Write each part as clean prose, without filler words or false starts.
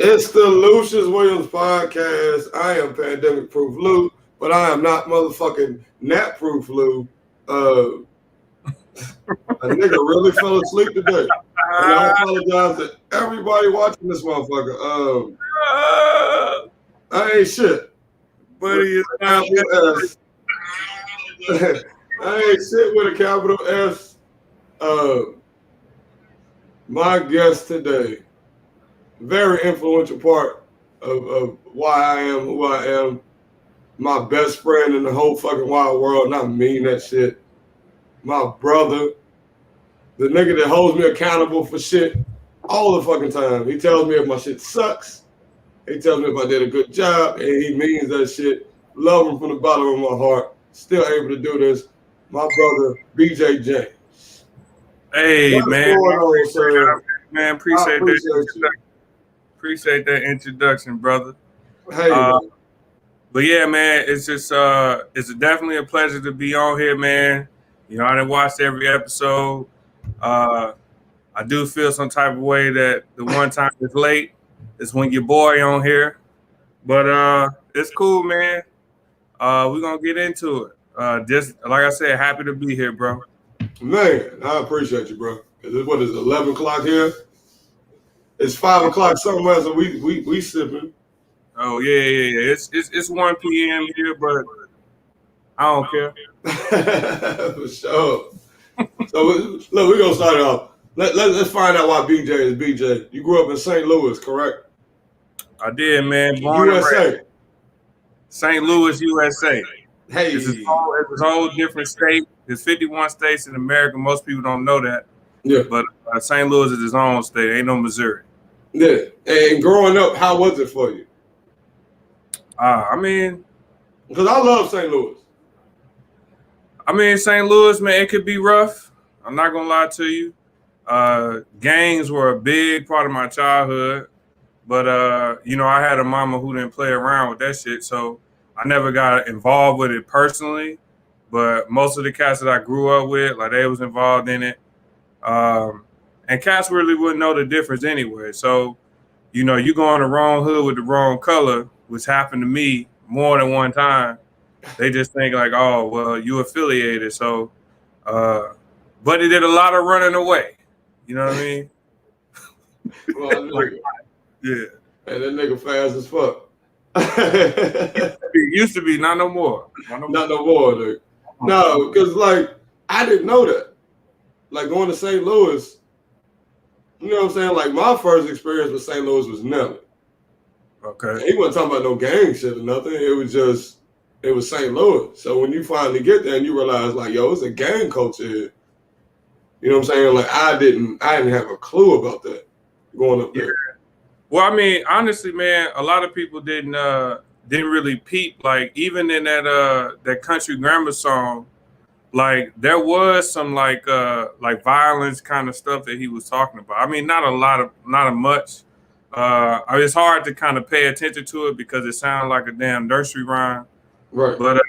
It's the Lucious Williams podcast. I am Pandemic Proof Lou, but I am not motherfucking Nap Proof Lou. A nigga really fell asleep today. And I apologize to everybody watching this motherfucker. I ain't shit. Buddy is not S. I ain't shit with a capital S. My guest today, very influential part of why I am who I am. My best friend in the whole fucking wide world, and I mean that shit. My brother, the nigga that holds me accountable for shit all the fucking time. He tells me if my shit sucks. He tells me if I did a good job, and he means that shit. Love him from the bottom of my heart. Still able to do this. My brother, BJ James. Hey, What's man. going on, sir? Man, appreciate that. Appreciate that introduction, brother. Hey, but yeah, man, it's just it's definitely a pleasure to be on here, man. You know, I didn't watch every episode. I do feel some type of way that the one time it's late is when your boy on here. But it's cool, man. We're gonna get into it. Just like I said, happy to be here, bro. man, I appreciate you, bro. What is it, 11 o'clock here? It's 5 o'clock somewhere, so we sipping. Oh yeah. It's 1 p.m. here, but I don't care. For sure. So look, we're gonna start it off. Let's find out why BJ is BJ. You grew up in St. Louis, correct? I did, man. Born USA. St. Louis, USA. Hey. It's a whole different state. There's 51 states in America. Most people don't know that. Yeah. But St. Louis is its own state. Ain't no Missouri. Yeah. And growing up, how was it for you? I mean, because I love St. Louis. St. Louis, man, it could be rough. I'm not gonna lie to you. Gangs were a big part of my childhood, but I had a mama who didn't play around with that shit, so I never got involved with it personally. But most of the cats that I grew up with, like, they was involved in it, and cats really wouldn't know the difference anyway. So, you go in the wrong hood with the wrong color, which happened to me more than one time. They just think like, oh, well, you affiliated. So, but it did a lot of running away. You know what I mean? Well, yeah. And that nigga fast as fuck. It used to be, not no more. Not no more, dude. No, because, like, I didn't know that. Like, going to St. Louis, you know what I'm saying? Like, my first experience with St. Louis was Nelly. Okay. He wasn't talking about no gang shit or nothing. It was St. Louis. So when you finally get there and you realize, like, yo, it's a gang culture here. You know what I'm saying? Like, I didn't have a clue about that going up there. Yeah. Well, honestly, man, a lot of people didn't really peep. Like, even in that country grammar song, like, there was some like violence kind of stuff that he was talking about. Not much. It's hard to kind of pay attention to it because it sounds like a damn nursery rhyme. Right. But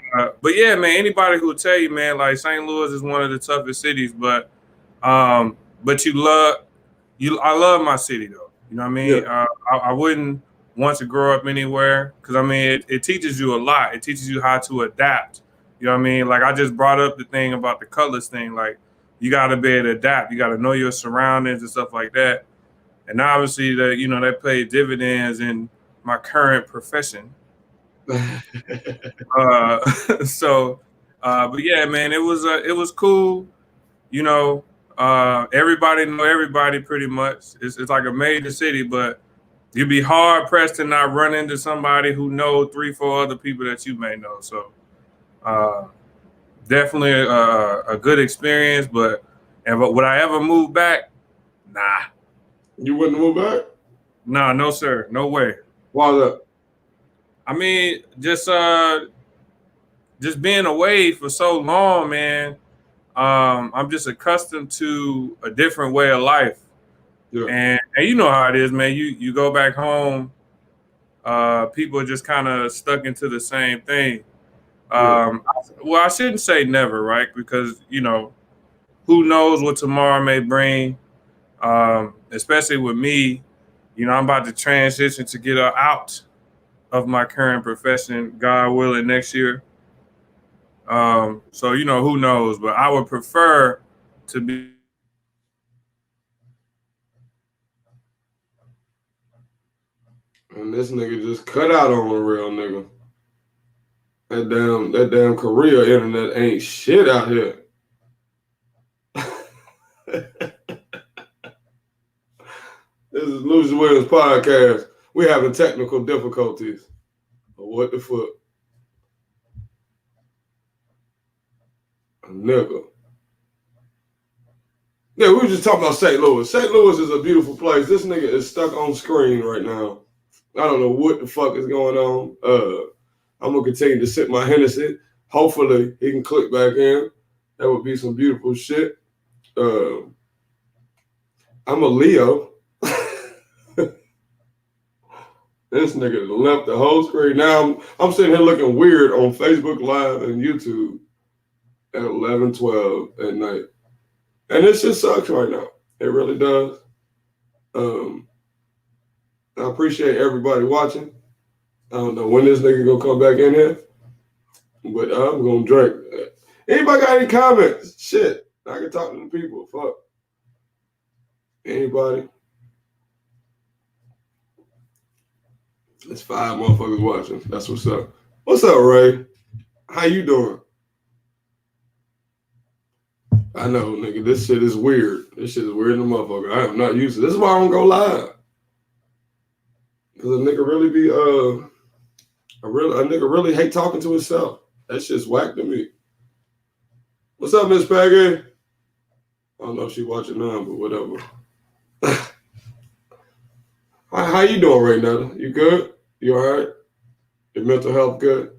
yeah, man, anybody who will tell you, man, like, St. Louis is one of the toughest cities, but I love my city though. You know what I mean? Yeah. I wouldn't want to grow up anywhere because it teaches you a lot. It teaches you how to adapt. You know what I mean? Like, I just brought up the thing about the colors thing. Like, you got to be able to adapt. You got to know your surroundings and stuff like that. And obviously, that paid dividends in my current profession. But yeah, man, it was cool. Everybody know everybody pretty much. It's like a major city, but you'd be hard pressed to not run into somebody who know 3-4 other people that you may know. So definitely a good experience. But would I ever move back? Nah. You wouldn't move back? Nah, no sir, no way. Why that? Just being away for so long, man. I'm just accustomed to a different way of life. Yeah. And you know how it is, man. You go back home, people are just kind of stuck into the same thing. Well, I shouldn't say never, right? Because, who knows what tomorrow may bring, especially with me. I'm about to transition to get out of my current profession, God willing, next year. So who knows? But I would prefer to be. And this nigga just cut out on a real nigga. That damn Korea internet ain't shit out here. This is Lucious Williams podcast. We having technical difficulties. What the fuck? A nigga. Yeah, we were just talking about St. Louis. St. Louis is a beautiful place. This nigga is stuck on screen right now. I don't know what the fuck is going on. I'm gonna continue to sip my Hennessy. Hopefully he can click back in. That would be some beautiful shit. I'm a Leo. This nigga left the whole screen. Now I'm sitting here looking weird on Facebook Live and YouTube at 11:12 at night. And this just sucks right now. It really does. I appreciate everybody watching. I don't know when this nigga gonna come back in here, but I'm gonna drink. Anybody got any comments? Shit, I can talk to the people. Fuck. Anybody? There's 5 motherfuckers watching. That's what's up. What's up, Ray? How you doing? I know, nigga, this shit is weird. This shit is weird in the motherfucker. I am not used to this. Is why I don't go live. Cause a nigga really be a nigga really hate talking to himself. That shit's whack to me. What's up, Miss Peggy? I don't know if she watching now, but whatever. How you doing right now? You good? You all right? Your mental health good?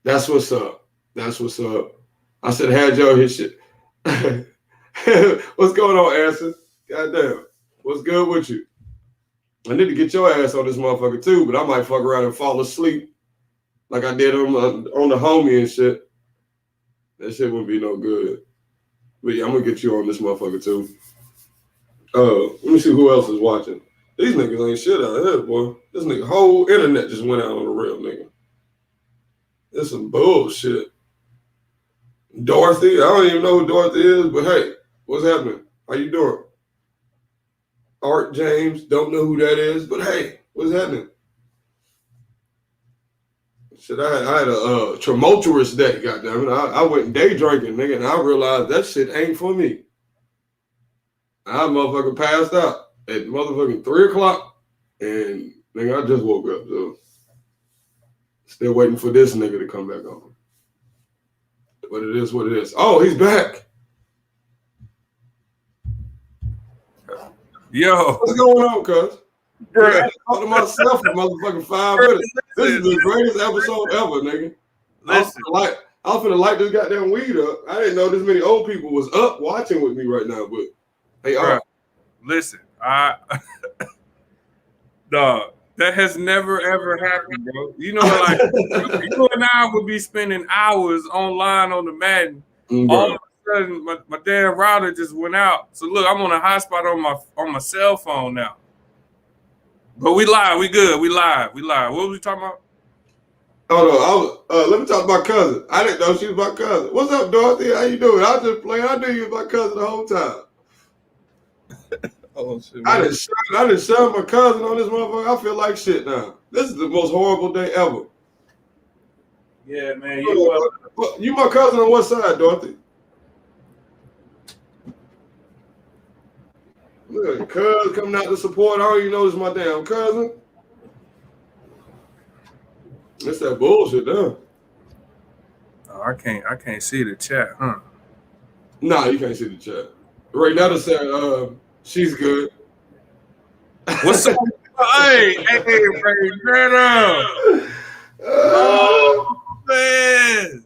That's what's up. That's what's up. I said, had y'all his shit. What's going on, Anson? Goddamn. What's good with you? I need to get your ass on this motherfucker too, but I might fuck around and fall asleep like I did on the homie and shit. That shit wouldn't be no good. But yeah, I'm gonna get you on this motherfucker too. Let me see who else is watching. These niggas ain't shit out here, boy. This nigga whole internet just went out on a real nigga. It's some bullshit. Dorothy, I don't even know who Dorothy is, but hey, what's happening? How you doing? Art James, don't know who that is, but hey, what's happening? Shit, I had a tumultuous day, goddamn it. I went day drinking, nigga, and I realized that shit ain't for me. I motherfucking passed out at motherfucking 3 o'clock, and nigga, I just woke up, so still waiting for this nigga to come back on. But it is what it is. Oh, he's back. Yo. What's going on, cuz? I talked to myself for motherfucking 5 minutes. This is the greatest episode ever, nigga. Listen. I was finna light this goddamn weed up. I didn't know this many old people was up watching with me right now, but hey, listen, dog, that has never ever happened, bro. You know, like you and I would be spending hours online on the Madden. All of a sudden, my damn router just went out. So look, I'm on a hotspot on my cell phone now. But we live, we good, we live. What was we talking about? Oh no, let me talk to my cousin. I didn't know she was my cousin. What's up, Dorothy? How you doing? I was just playing. I knew you was my cousin the whole time. Oh shit! I didn't shove my cousin on this motherfucker. I feel like shit now. This is the most horrible day ever. Yeah, man. You my cousin on what side, Dorothy? Look, cuz coming out to support. I don't even know this is my damn cousin. That's that bullshit, though. Oh, I can't see the chat, huh? Nah, you can't see the chat. Right now, they said she's good. What's up? hey, Ray, turn up. Oh man.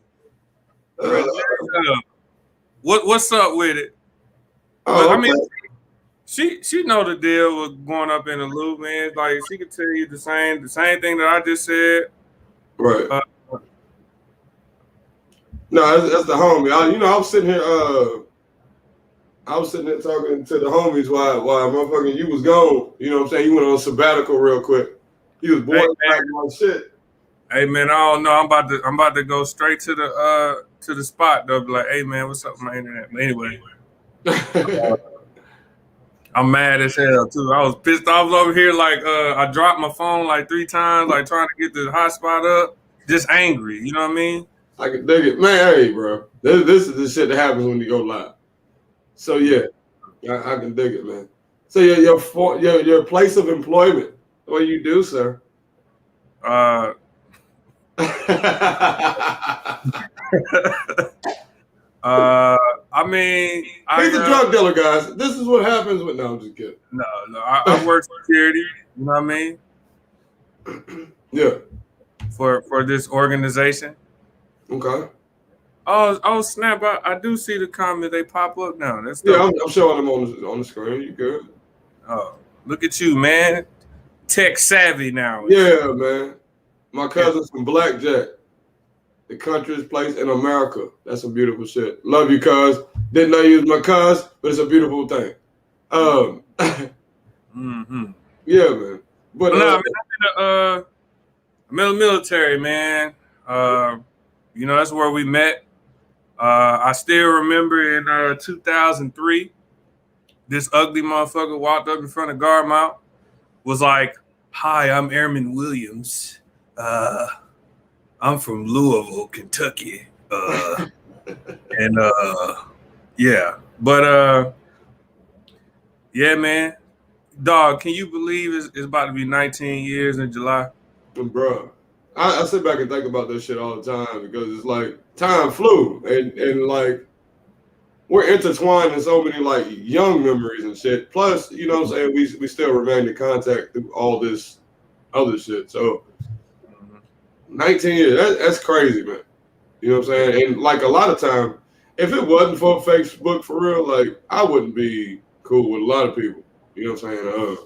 What's up with it? I mean, she know the deal with going up in the loop, man. Like she could tell you the same thing that I just said. Right. No, that's the homie. I was sitting here. I was sitting there talking to the homies while motherfucking you was gone. You know what I'm saying? You went on sabbatical real quick. He was bored like my shit. Hey man, I don't know. I'm about to go straight to the spot though. Be like, hey man, what's up with my internet? But anyway, I'm mad as hell too. I was pissed off over here. Like I dropped my phone like 3 times, like trying to get the hotspot up. Just angry. You know what I mean? I can dig it, man. Hey, bro, this is the shit that happens when you go live. So yeah, I can dig it, man. So your place of employment, what do you do, sir? I mean, he's a drug dealer, guys. This is what happens with. No, I'm just kidding. No, I work security. You know what I mean? Yeah. For this organization. Okay. Oh snap! I do see the comment. They pop up now. That's yeah. I'm showing them on the screen. You good? Oh, look at you, man. Tech savvy now. Yeah, man. My cousin's from Blackjack, the country's place in America. That's some beautiful shit. Love you, cuz. Didn't know you was my cuz, but it's a beautiful thing. Yeah, man. But no, I'm in the military, man. You know, that's where we met. I still remember in 2003, this ugly motherfucker walked up in front of guard mount, was like, "Hi, I'm Airman Williams. I'm from Louisville, Kentucky." And yeah. But yeah, man. Dog, can you believe it's about to be 19 years in July? Bro, I sit back and think about this shit all the time because it's like time flew and like we're intertwined in so many like young memories and shit. Plus, you know what I'm saying, we still remain in contact through all this other shit. So 19 years, that's crazy, man. You know what I'm saying? And like a lot of time, if it wasn't for Facebook for real, like I wouldn't be cool with a lot of people. You know what I'm saying?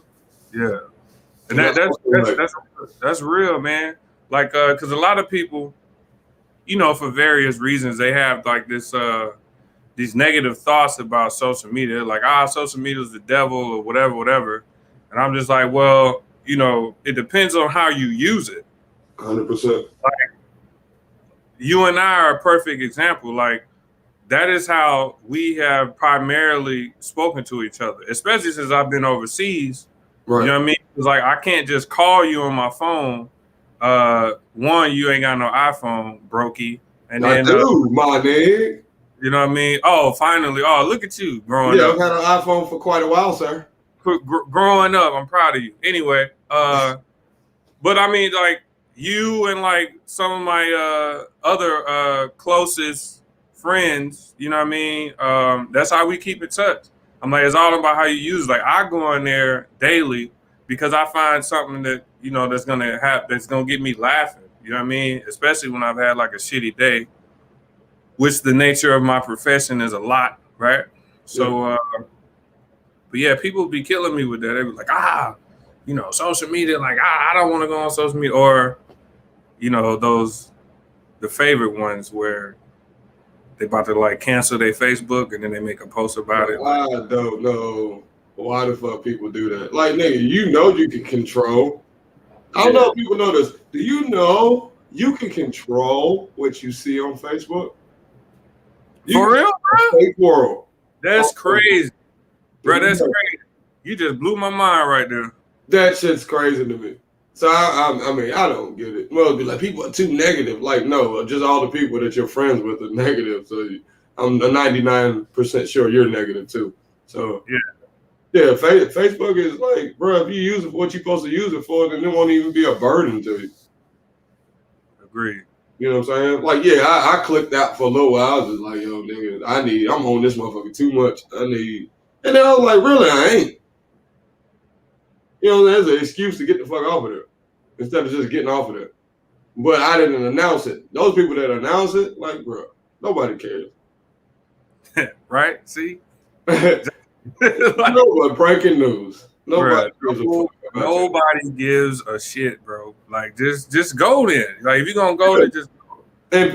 Yeah. And that's real, man. Like, because a lot of people, you know, for various reasons, they have like this these negative thoughts about social media, like social media is the devil or whatever. And I'm just like, well, you know, it depends on how you use it. 100%. Like, you and I are a perfect example. Like, that is how we have primarily spoken to each other, especially since I've been overseas. Right. You know what I mean? It's like I can't just call you on my phone. One, you ain't got no iPhone, brokey. And I do, my nigga. You know what I mean? Oh, finally. Oh, look at you growing up. Yeah, I've had an iPhone for quite a while, sir. Growing up, I'm proud of you. Anyway, but I mean, like you and like some of my other closest friends, you know what I mean? That's how we keep in touch. I'm like, it's all about how you use it. Like I go in there daily because I find something that, you know, that's gonna get me laughing. You know what I mean? Especially when I've had like a shitty day, which the nature of my profession is a lot, right? So but yeah, people be killing me with that. They be like, you know, social media, like I don't want to go on social media, or, you know, the favorite ones where they about to like cancel their Facebook and then they make a post about it. I don't know why the fuck people do that. Like, nigga, you know you can control. I don't know if people know this. Do you know you can control what you see on Facebook? For real, bro? Fake world. That's crazy. Bro, that's crazy. You just blew my mind right there. That shit's crazy to me. So I mean, I don't get it. Well, it'd be like people are too negative. Like, no, just all the people that you're friends with are negative. So I'm 99% sure you're negative too. So yeah, Facebook is like, bro, if you use it for what you're supposed to use it for, then it won't even be a burden to you. Agreed. You know what I'm saying? Like, yeah, I clicked out for a little while. I was just like, yo, nigga, I'm on this motherfucker too much. And then I was like, really, I ain't. You know, there's an excuse to get the fuck off of there instead of just getting off of there. But I didn't announce it. Those people that announce it, like, bro, nobody cares. Right? See? Nobody, breaking news. Nobody gives a shit, bro. Like, just go there. Like, if you're going to go there, just go. And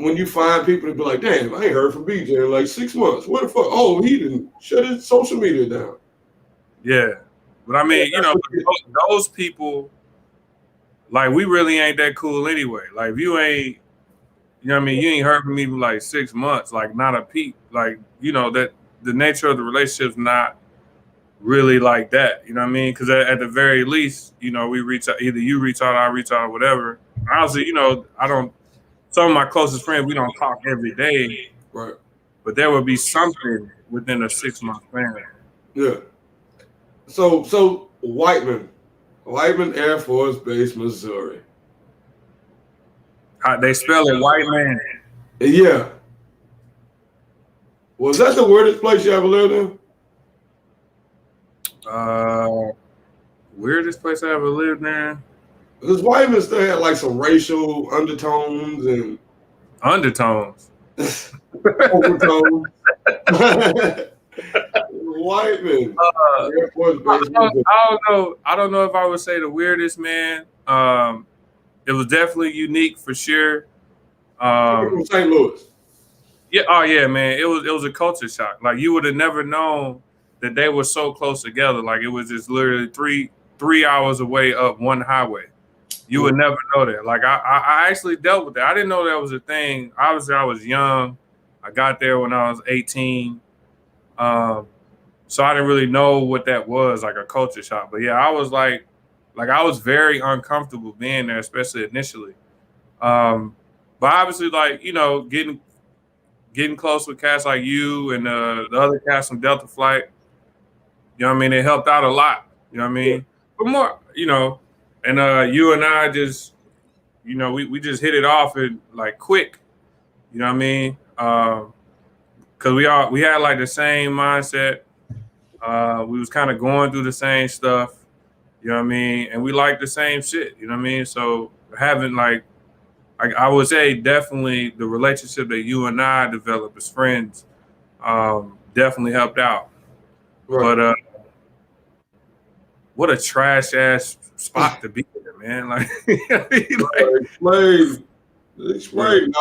when you find people to be like, damn, I ain't heard from BJ in like 6 months. What the fuck? Oh, he didn't shut his social media down. Yeah. But I mean, those people, like, we really ain't that cool anyway. Like, if you ain't, you know what I mean, you ain't heard from me for like 6 months, like, not a peep. Like, that the nature of the relationship's not really like that. You know what I mean? Because at the very least, we reach out, either you reach out, I reach out, or whatever. Honestly, I don't, some of my closest friends, we don't talk every day. Right. But there would be something within a 6-month span. Yeah. So Whitening Air Force Base, Missouri. They spell it Whitening. Yeah. Was that the weirdest place you ever lived in? Weirdest place I ever lived in? Because Whitening still had like some racial undertones and overtones. Whitening. Air Force Base, I don't know if I would say the weirdest, man. It was definitely unique for sure. From St. Louis. Yeah. Oh yeah, man. It was a culture shock. Like, you would have never known that they were so close together. Like, it was just literally three hours away up one highway. You would never know that. Like, I actually dealt with that. I didn't know that was a thing. Obviously, I was young. I got there when I was 18. So I didn't really know what that was, like a culture shock. But yeah, I was like I was very uncomfortable being there, especially initially. But obviously, like, getting close with cats like you and the other cats from Delta Flight, you know what I mean? It helped out a lot. You know what I mean? Yeah. But more, and you and I just, we just hit it off and like quick. You know what I mean? Because we had like the same mindset. We was kind of going through the same stuff. You know what I mean? And we like the same shit. You know what I mean? So having like I would say definitely the relationship that you and I developed as friends definitely helped out. Right. But what a trash ass spot to be in, man. Like, explain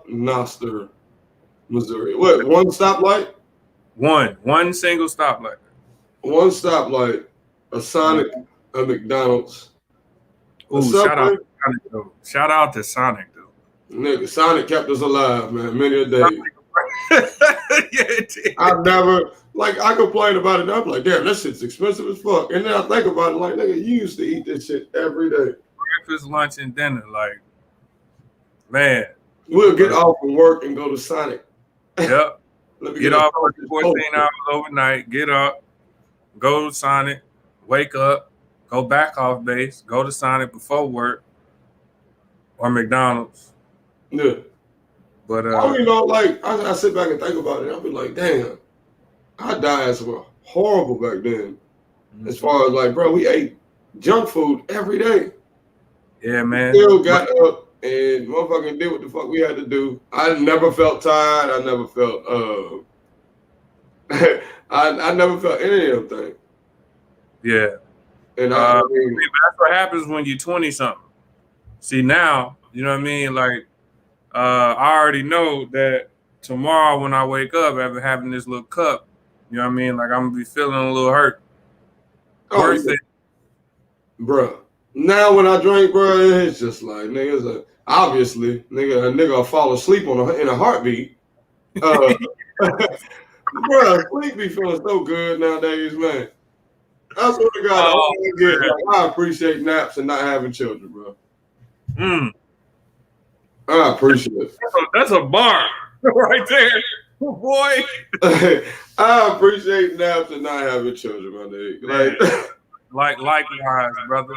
Noster, Missouri. What, one stoplight? One single stoplight. One stoplight, a Sonic, a McDonald's. Ooh, shout out to Sonic, though. Nigga, Sonic kept us alive, man, many a day. Yeah, it did. I've never, like, I complain about it. I'm like, damn, that shit's expensive as fuck. And then I think about it, like, nigga, you used to eat this shit every day. Breakfast, lunch, and dinner, like, man. We'll get off from work and go to Sonic. Yep. Get off for 14 hours overnight, get up, go to Sonic, wake up, go back off base, go to Sonic before work, or McDonald's. Yeah. But like, I sit back and think about it. I'll be like, damn, our diets were horrible back then. Mm-hmm. As far as like, bro, we ate junk food every day. Yeah, man. We still got up and motherfucking did what the fuck we had to do. I never felt tired. I never felt I never felt any of them things. Yeah. And I mean, that's what happens when you're 20 something. See, now, you know what I mean? Like, I already know that tomorrow when I wake up after having this little cup, you know what I mean? Like, I'm gonna be feeling a little hurt. Worth it. Bruh. Now when I drink, bro, it's just like, niggas, obviously, a nigga will fall asleep in a heartbeat. Bro, sleep be feeling so good nowadays, man. I swear to God, I appreciate naps and not having children, bro. I appreciate it. That's a bar right there, boy. I appreciate naps and not having children, my nigga. Likewise, brother.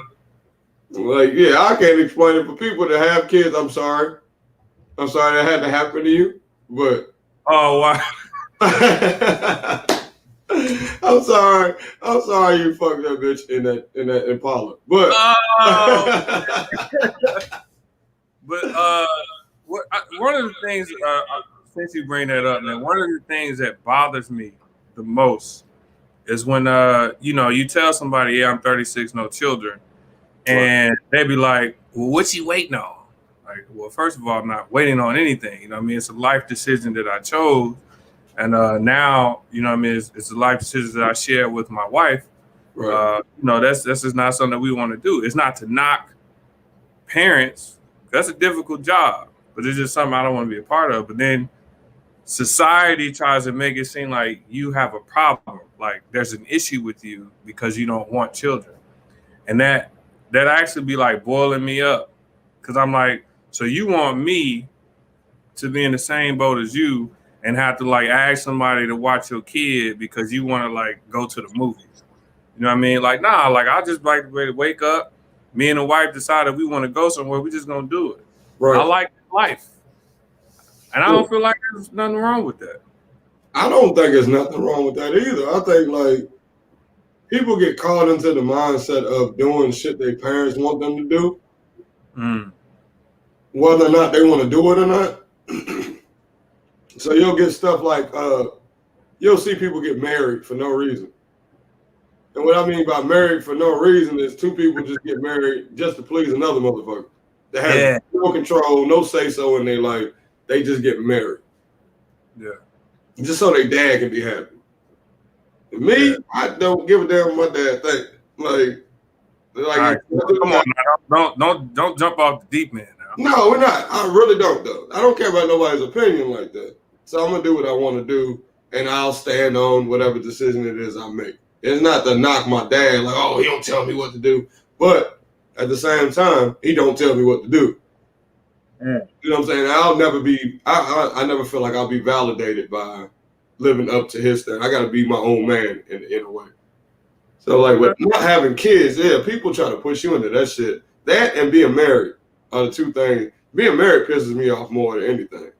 Like, yeah, I can't explain it for people that have kids. I'm sorry that had to happen to you, but oh wow. I'm sorry you fucked that bitch in that Impala. But one of the things since you bring that up, man, one of the things that bothers me the most is when you tell somebody, yeah, I'm 36, no children, and they be like, well, what you waiting on? Like, like, well, first of all, I'm not waiting on anything. You know what I mean? It's a life decision that I chose. And now, you know what I mean, it's a life decision that I share with my wife. Right. You know, that's just not something that we want to do. It's not to knock parents. That's a difficult job, but it's just something I don't want to be a part of. But then society tries to make it seem like you have a problem, like there's an issue with you because you don't want children. And that actually be like boiling me up. Cause I'm like, so you want me to be in the same boat as you and have to like ask somebody to watch your kid because you want to like go to the movies. You know what I mean? Like, nah, like I just like to wake up. Me and the wife decided we want to go somewhere, we just gonna do it. Right. I like life. And I don't feel like there's nothing wrong with that. I don't think there's nothing wrong with that either. I think like people get caught into the mindset of doing shit their parents want them to do, whether or not they want to do it or not. So you'll get stuff like you'll see people get married for no reason. And what I mean by married for no reason is two people just get married just to please another motherfucker. They have no control, no say so in their life. They just get married. Yeah. Just so their dad can be happy. And me, I don't give a damn what my dad think. Like right. Come on now. Don't jump off the deep end now. No, we're not. I really don't though. I don't care about nobody's opinion like that. So I'm gonna do what I want to do, and I'll stand on whatever decision it is I make. It's not to knock my dad, like, oh, he don't tell me what to do. But at the same time, he don't tell me what to do. You know what I'm saying? I'll never be, I never feel like I'll be validated by living up to his standard. I got to be my own man in a way. So like with not having kids, yeah, people try to push you into that shit. That and being married are the two things. Being married pisses me off more than anything.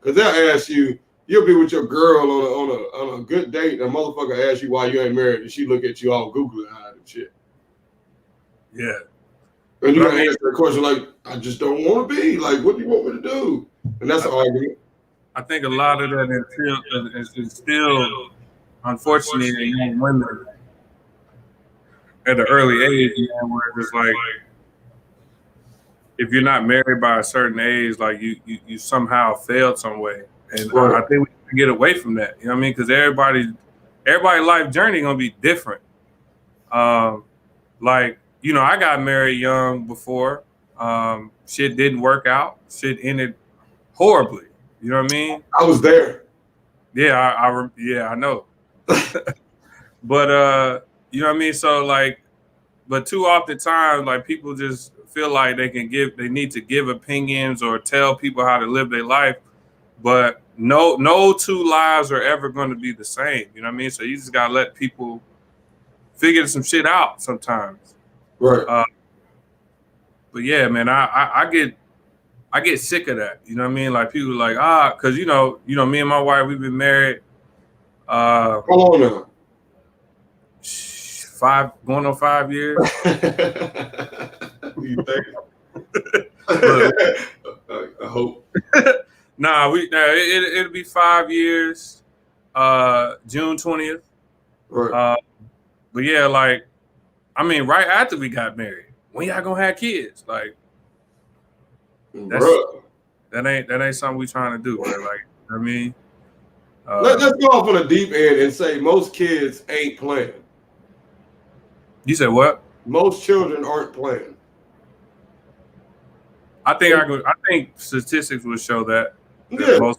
Because they'll ask you, you'll be with your girl on a good date, and a motherfucker asks you why you ain't married, and she look at you all googly-eyed and shit. Yeah. And you gotta answer that question like, I just don't want to be. Like, what do you want me to do? And that's an argument. I think a lot of that is still, unfortunately, in young women at an early age, where it's like, if you're not married by a certain age, like you somehow failed some way. And I think we can get away from that. You know what I mean? Because everybody's life journey gonna be different. Like, you know, I got married young before. Shit didn't work out. Shit ended horribly. You know what I mean? I was there. Yeah, I know. But you know what I mean? So like, but too often times, like people just feel like they need to give opinions or tell people how to live their life. But no two lives are ever going to be the same. You know what I mean? So you just gotta let people figure some shit out sometimes. Right. But yeah, man, I get sick of that. You know what I mean? Like people like, because you know, me and my wife, we've been married. How long now? going on 5 years. You think? I hope. Nah, it'll be 5 years. June 20th. Right. But yeah, like, I mean, right after we got married, when y'all gonna have kids? Like, that ain't something we trying to do, bro. Like, I mean, let's go off on a deep end and say most kids ain't playing. You said what? Most children aren't playing. I think statistics would show that. Yeah. So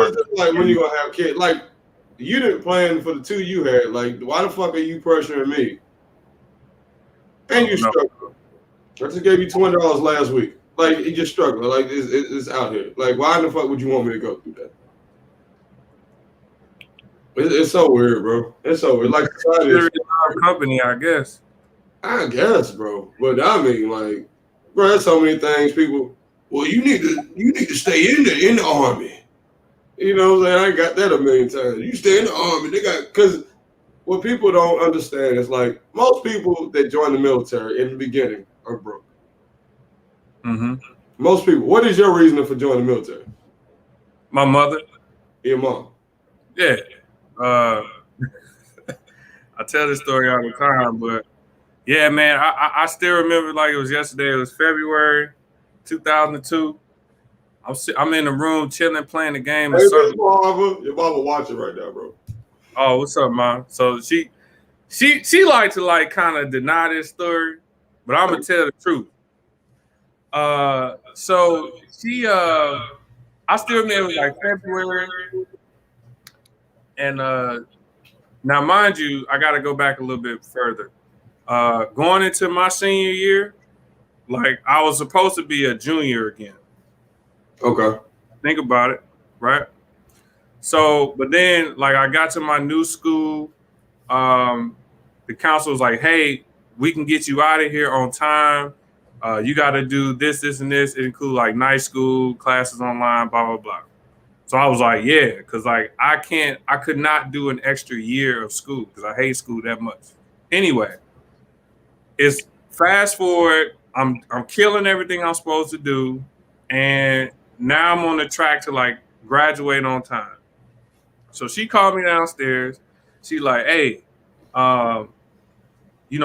it's just like when you gonna have kids, like you didn't plan for the two you had. Like, why the fuck are you pressuring me? And you struggle. I just gave you $20 last week. Like, you just struggle. Like, it's out here. Like, why in the fuck would you want me to go through that? It's so weird, bro. It's so weird. Like, society is company, I guess. I guess, bro. But I mean, like, bro, there's so many things people. Well, you need to stay in the army. You know what I'm saying? I got that a million times. You stay in the army. Because what people don't understand is like most people that join the military in the beginning are broke. Mm-hmm. Most people. What is your reasoning for joining the military? My mother. Your mom. Yeah. I tell this story all the time, but yeah, man, I still remember like it was yesterday. It was February 2002. I'm in the room chilling, playing the game, and Hey, Miss circle. Marva, your mama watching right now, bro. Oh, what's up, mom? So she like to like kind of deny this story, but I'm gonna tell the truth. So I still remember like February, and now mind you, I got to go back a little bit further. Going into my senior year, like I was supposed to be a junior again. Okay. Think about it, right? So, but then like I got to my new school, the council was like, "Hey, we can get you out of here on time. You got to do this, this, and this. It includes like night school, classes online, blah blah blah." So I was like, "Yeah," because like I could not do an extra year of school because I hate school that much. Anyway, it's fast forward. I'm killing everything I'm supposed to do, and now I'm on the track to like graduate on time. So she called me downstairs. She like, "Hey, um,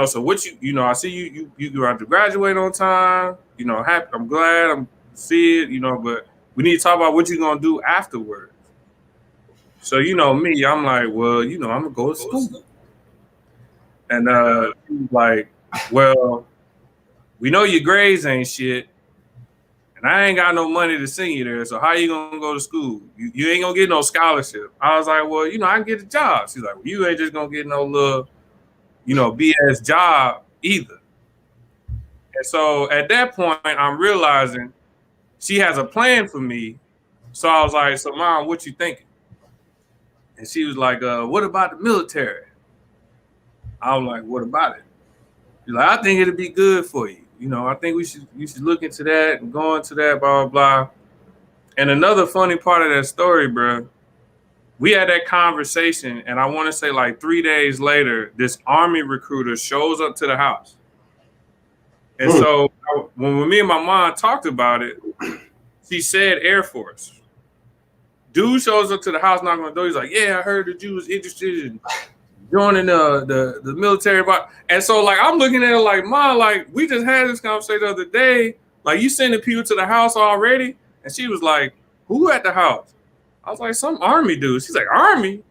so what I see you got to graduate on time. Happy. I'm glad. I'm see it. But we need to talk about what you're gonna do afterwards." So me, I'm like, well, I'm gonna go to school, and she was like, well, we know your grades ain't shit, and I ain't got no money to send you there. So how you gonna go to school? You ain't gonna get no scholarship. I was like, well, I can get a job. She's like, well, you ain't just gonna get no little, BS job either. And so at that point, I'm realizing she has a plan for me. So I was like, so mom, what you thinking? And she was like, what about the military? I was like, what about it? She's like, I think it'd be good for you. I think you should look into that and go into that, blah, blah, blah. And another funny part of that story, bro, we had that conversation, and I want to say like 3 days later, this Army recruiter shows up to the house. And so when me and my mom talked about it, she said Air Force. Dude shows up to the house, knocking on the door. He's like, yeah, I heard that you was interested in joining the military. And so like I'm looking at it like, Mom, like we just had this conversation the other day. Like you sending people to the house already? And she was like, who at the house? I was like, some Army dude. She's like, Army?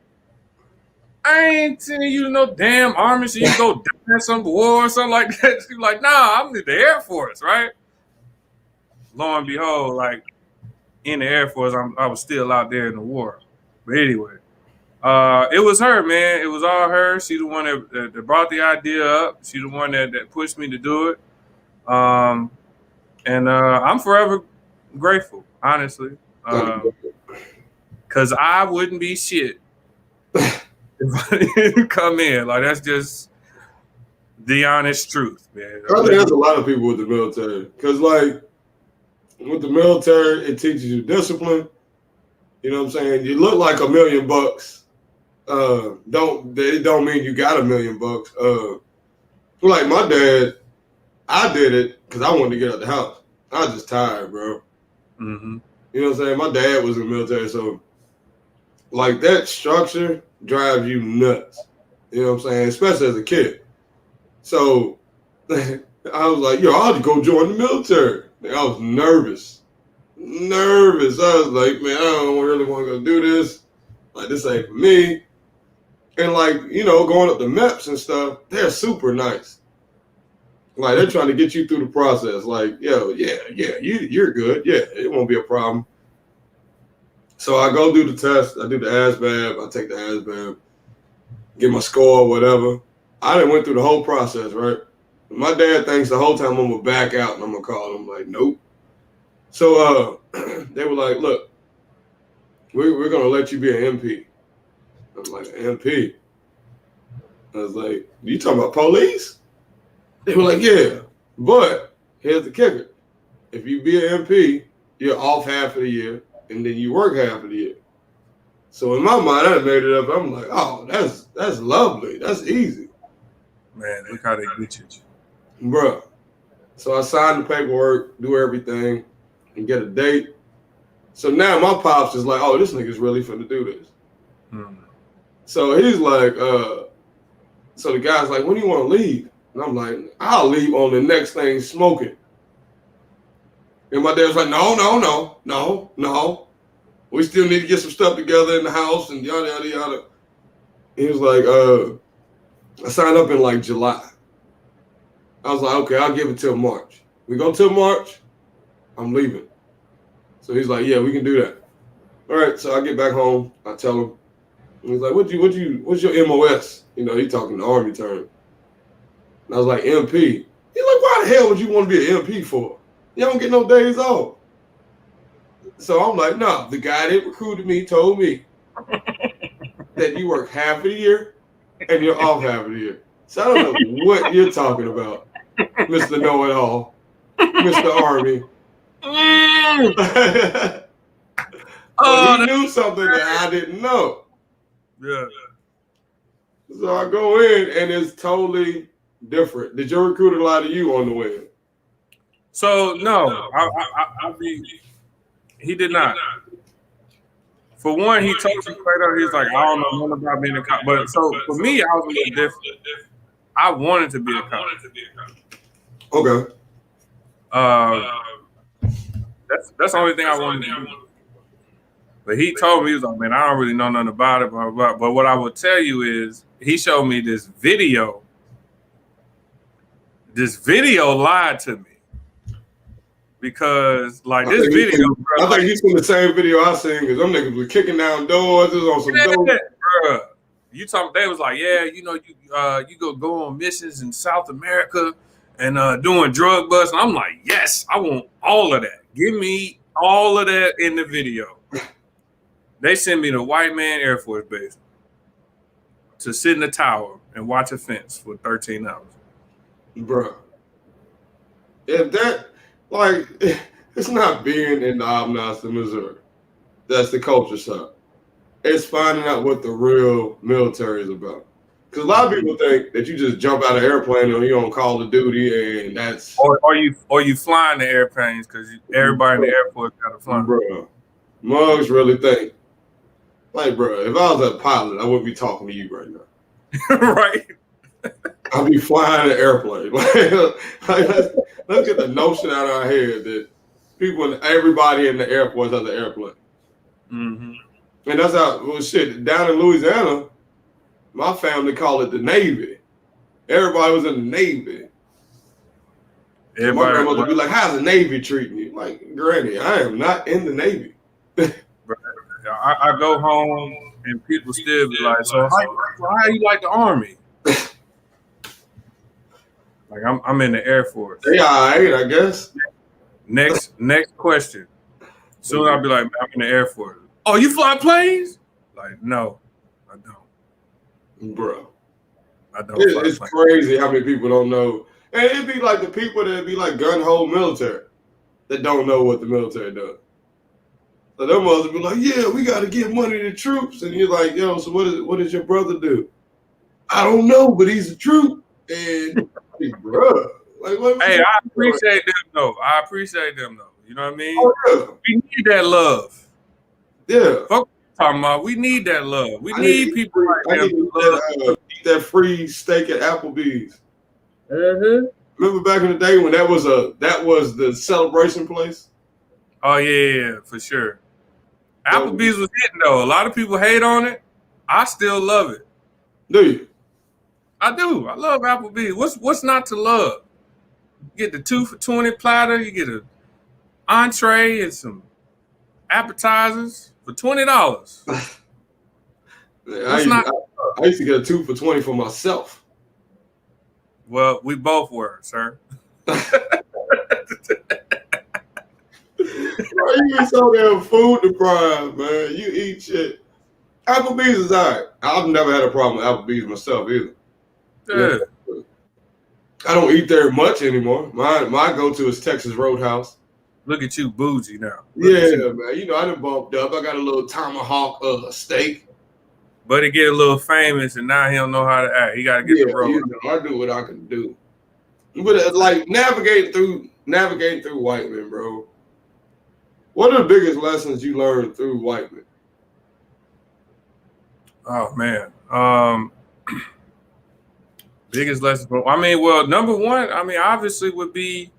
I ain't sending you to no damn Army so you can go die in some war or something like that. She's like, nah, I'm in the Air Force, right? Lo and behold, like in the Air Force, I was still out there in the war. But anyway, it was her, man. It was all her. She the one that brought the idea up. She the one that pushed me to do it. And I'm forever grateful, honestly. Because I wouldn't be shit if I didn't come in. Like, that's just the honest truth, man. I think that's a lot of people with the military. Because, like, with the military, it teaches you discipline. You know what I'm saying? You look like $1 million. It don't mean you got $1 million. Like my dad, I did it because I wanted to get out the house. I was just tired, bro. Mm-hmm. You know what I'm saying? My dad was in the military, so like that structure drives you nuts. You know what I'm saying? Especially as a kid. So I was like, yo, I'll just go join the military. I was nervous. I was like, man, I don't really want to go do this. Like, this ain't for me. And like, going up the MEPs and stuff, they're super nice. Like, they're trying to get you through the process. Like, yo, yeah, you're good. Yeah, it won't be a problem. So I go do the test. I do the ASVAB. I take the ASVAB, get my score, whatever. I done went through the whole process, right? My dad thinks the whole time I'm going to back out and I'm going to call him. Like, nope. So they were like, look, we're going to let you be an MP. I'm like, MP? I was like, you talking about police? They were like, yeah, but here's the kicker. If you be an MP, you're off half of the year, and then you work half of the year. So in my mind, I made it up. I'm like, oh, that's lovely. That's easy. Man, look how they get you. Bruh. So I signed the paperwork, do everything, and get a date. So now my pops is like, oh, this nigga's really finna do this. So he's like, so the guy's like, when do you want to leave? And I'm like, I'll leave on the next thing smoking. And my dad was like, no. We still need to get some stuff together in the house and yada, yada, yada. He was like, I signed up in like July. I was like, okay, I'll give it till March. We go till March, I'm leaving. So he's like, yeah, we can do that. All right, so I get back home. I tell him. He's like, what's your MOS? You know, he talking the Army term. And I was like, MP. He's like, why the hell would you want to be an MP for? You don't get no days off. So I'm like, no, the guy that recruited me told me that you work half of the year and you're off half of the year. So I don't know what you're talking about, Mr. Know-It-All, Mr. Army. But he knew something that I didn't know. Yeah. So I go in and it's totally different. Did your recruiter lie to you on the way in? So no, he did not. For one, he told me straight up, he's like, I don't know nothing about being a cop. But so for me, I was a little different. I wanted to be a cop. Okay. That's the only thing I wanted to do. But he told me, he was like, man, I don't really know nothing about it, blah, blah, blah. But what I will tell you is he showed me this video. This video lied to me. Because, like, this video... I think he's seen the same video I seen, because them niggas was kicking down doors. It was on some dope. Bro. You talking, they was like, yeah, you know, you go on missions in South America and doing drug busts. And I'm like, yes, I want all of that. Give me all of that in the video. They sent me to Whitening Air Force Base to sit in the tower and watch a fence for 13 hours. Bro. If that, like, it's not being in the Obnoxious, Missouri. That's the culture shock. It's finding out what the real military is about. Because a lot of people think that you just jump out of an airplane and you're on Call of Duty and that's... Or you flying the airplanes because everybody in the Air Force got to fly. Bro, mugs really think, like, bro, if I was a pilot, I wouldn't be talking to you right now. Right. I'd be flying an airplane. Let's get the notion out of our head that everybody in the Air Force has an airplane. Mm-hmm. And that's how, well, shit, down in Louisiana, my family called it the Navy. Everybody was in the Navy. My grandmother would be like, how's the Navy treating you? Like, Granny, I am not in the Navy. I go home and people still be like, so how you like the Army? Like, I'm in the Air Force. They all right, I guess. Next question. Soon I'll be like, I'm in the Air Force. Oh, you fly planes? Like, no, I don't. Bro. I don't. It's crazy how many people don't know. And it'd be like the people that be like gun-ho military that don't know what the military does. So them others be like, yeah, we got to give money to troops. And you're like, yo, so what does your brother do? I don't know, but he's a troop. And, bro. Like, hey, I appreciate them, though. You know what I mean? Oh, yeah. We need that love. Yeah. Fuck talking about. We need that love. We need people like them to love. Eat that free steak at Applebee's. Mm-hmm. Remember back in the day when that was the celebration place? Oh yeah, for sure. Applebee's was hitting though. A lot of people hate on it. I still love it. Do you? I do. I love Applebee's. What's not to love? You get the 2 for $20 platter. You get an entree and some appetizers for $20. I used to get a 2 for $20 for myself. Well, we both were, sir. Bro, you be so damn food deprived, man. You eat shit. Applebee's is all right. I've never had a problem with Applebee's myself either. Yeah. I don't eat there much anymore. My go-to is Texas Roadhouse. Look at you, bougie now. Man. You know, I done bumped up. I got a little tomahawk steak. But he get a little famous, and now he don't know how to act. He got to get the road. You know, I do what I can do. But like navigating through Whitening, bro. What are the biggest lessons you learned through Whitening? Oh man, biggest lesson. I mean, well, number one, I mean, obviously would be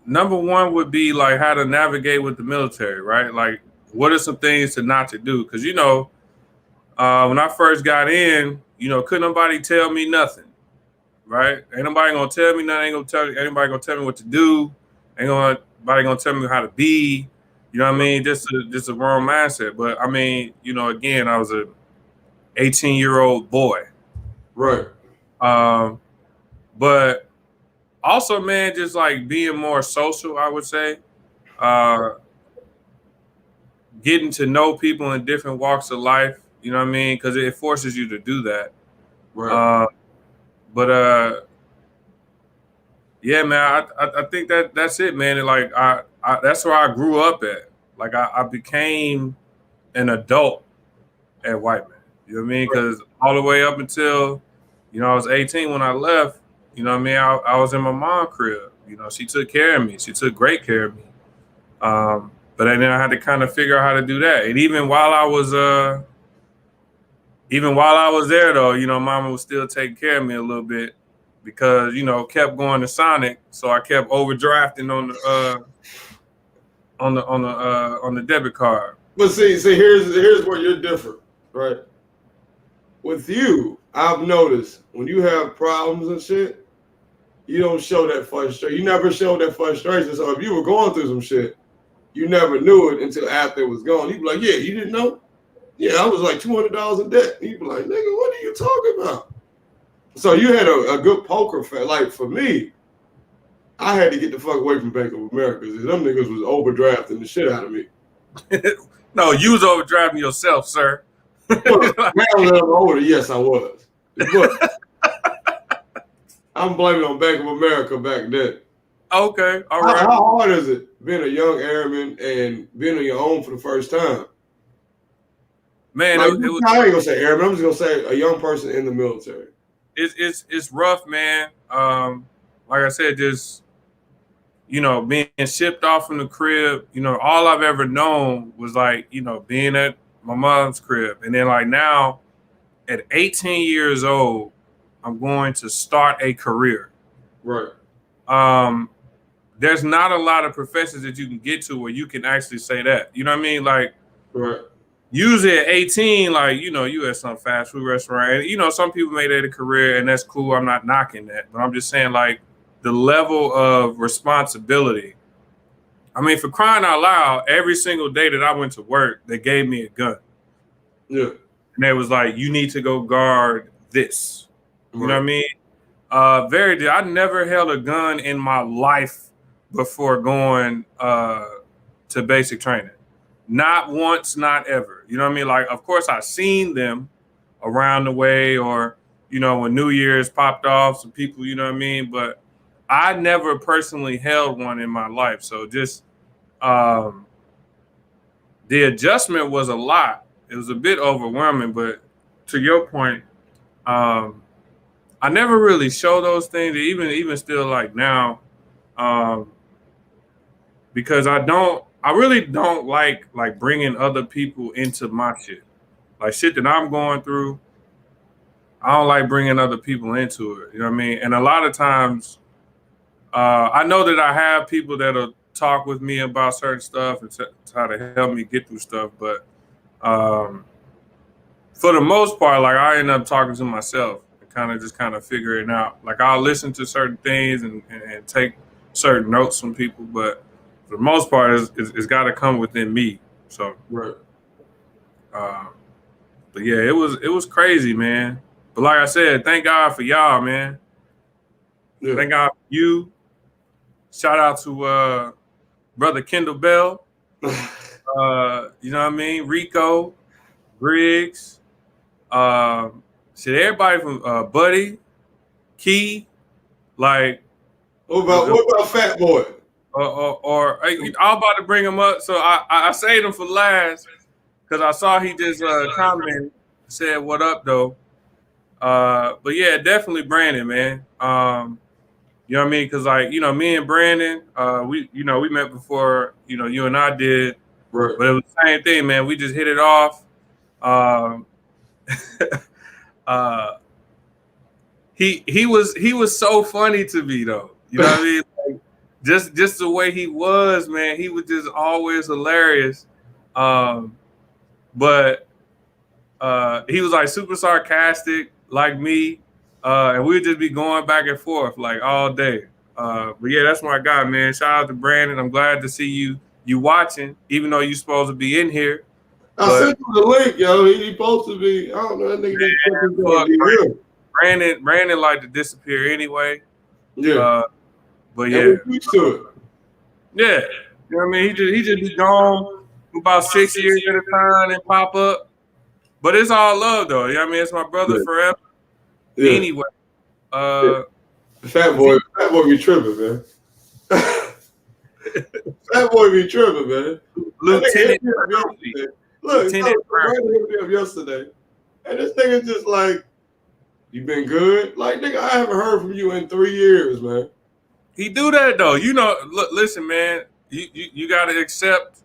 number one would be like how to navigate with the military, right? Like, what are some things to not to do? Because when I first got in, couldn't nobody tell me nothing, right? Ain't nobody gonna tell me nothing. Ain't anybody gonna tell me what to do. Nobody gonna tell me how to be. You know what I mean? Just a wrong mindset. But I mean, again, I was a 18-year-old boy. Right. But also, man, just like being more social, I would say. Getting to know people in different walks of life, you know what I mean? Because it forces you to do that. Right. But yeah, man, I think that's it, man. And like I that's where I grew up at. Like I became an adult at Whitening. You know what I mean? Because all the way up until I was 18 when I left. You know what I mean? I was in my mom's crib. She took care of me. She took great care of me. But then I had to kind of figure out how to do that. And even while I was there, though, Mama was still taking care of me a little bit because kept going to Sonic, so I kept overdrafting on the debit card. But see, here's where you're different, right? With you, I've noticed when you have problems and shit, you don't show that frustration. You never showed that frustration. So if you were going through some shit, you never knew it until after it was gone. You'd be like, yeah, you didn't know? Yeah, I was like $200 in debt. You'd be like, nigga, what are you talking about? So you had a good poker face. Like for me, I had to get the fuck away from Bank of America because them niggas was overdrafting the shit out of me. No, you was overdrafting yourself, sir. Well, now that I'm older, yes, I was. But I'm blaming on Bank of America back then. Okay, all right. How hard is it being a young airman and being on your own for the first time? Man, like, it was, I ain't gonna say airman. I'm just gonna say a young person in the military. It's rough, man. Like I said, just being shipped off from the crib. All I've ever known was like being at my mom's crib, and then like now, at 18 years old, I'm going to start a career. Right. There's not a lot of professions that you can get to where you can actually say that. You know what I mean? Like, right. Usually at 18, like, you at some fast food restaurant. And, some people made it a career, and that's cool. I'm not knocking that. But I'm just saying, like, the level of responsibility. I mean, for crying out loud, every single day that I went to work, they gave me a gun. Yeah. And they was like, you need to go guard this. You know what I mean? I never held a gun in my life before going to basic training. Not once, not ever. You know what I mean? Like, of course, I've seen them around the way or, when New Year's popped off, some people, you know what I mean? But I never personally held one in my life. So just the adjustment was a lot. It was a bit overwhelming. But to your point, I never really show those things, even still like now, because I really don't like bringing other people into my shit. Like shit that I'm going through, I don't like bringing other people into it. You know what I mean? And a lot of times, I know that I have people that'll talk with me about certain stuff and try to help me get through stuff. But for the most part, like I end up talking to myself and kind of figuring out. Like I'll listen to certain things and take certain notes from people, but for the most part, it's got to come within me. So, right. But yeah, it was crazy, man. But like I said, thank God for y'all, man. Yeah. Thank God for you. Shout out to brother Kendall Bell. You know what I mean? Rico, Briggs. Everybody from Buddy, Key, like. What about Fat Boy? Or I'm about to bring him up, so I saved him for last because I saw he just commented, said what up though. But yeah, definitely Brandon, man. You know what I mean? Because like me and Brandon, we met before you and I did, right. But it was the same thing, man. We just hit it off. He was so funny to me though. You know what I mean? Like, just the way he was, man. He was just always hilarious. But he was like super sarcastic, like me, and we'd just be going back and forth like all day. But yeah, that's my guy, man. Shout out to Brandon. I'm glad to see you watching, even though you're supposed to be in here. I sent you the link, yo. He supposed to be. I don't know. That nigga didn't Fuck, be here. Brandon like to disappear anyway. Yeah. But yeah, and we're used to it. Yeah, you know what I mean. He just be gone for about 6 years at a time and pop up. But it's all love, though. You know what I mean? It's my brother forever. Yeah. Anyway, Fat boy be tripping, man. Fat boy be tripping, man. Lieutenant Look, Brandon hit me up yesterday, and this nigga just like, you been good? Like, nigga, I haven't heard from you in 3 years, man. He do that though. You know, look, listen, man. You gotta accept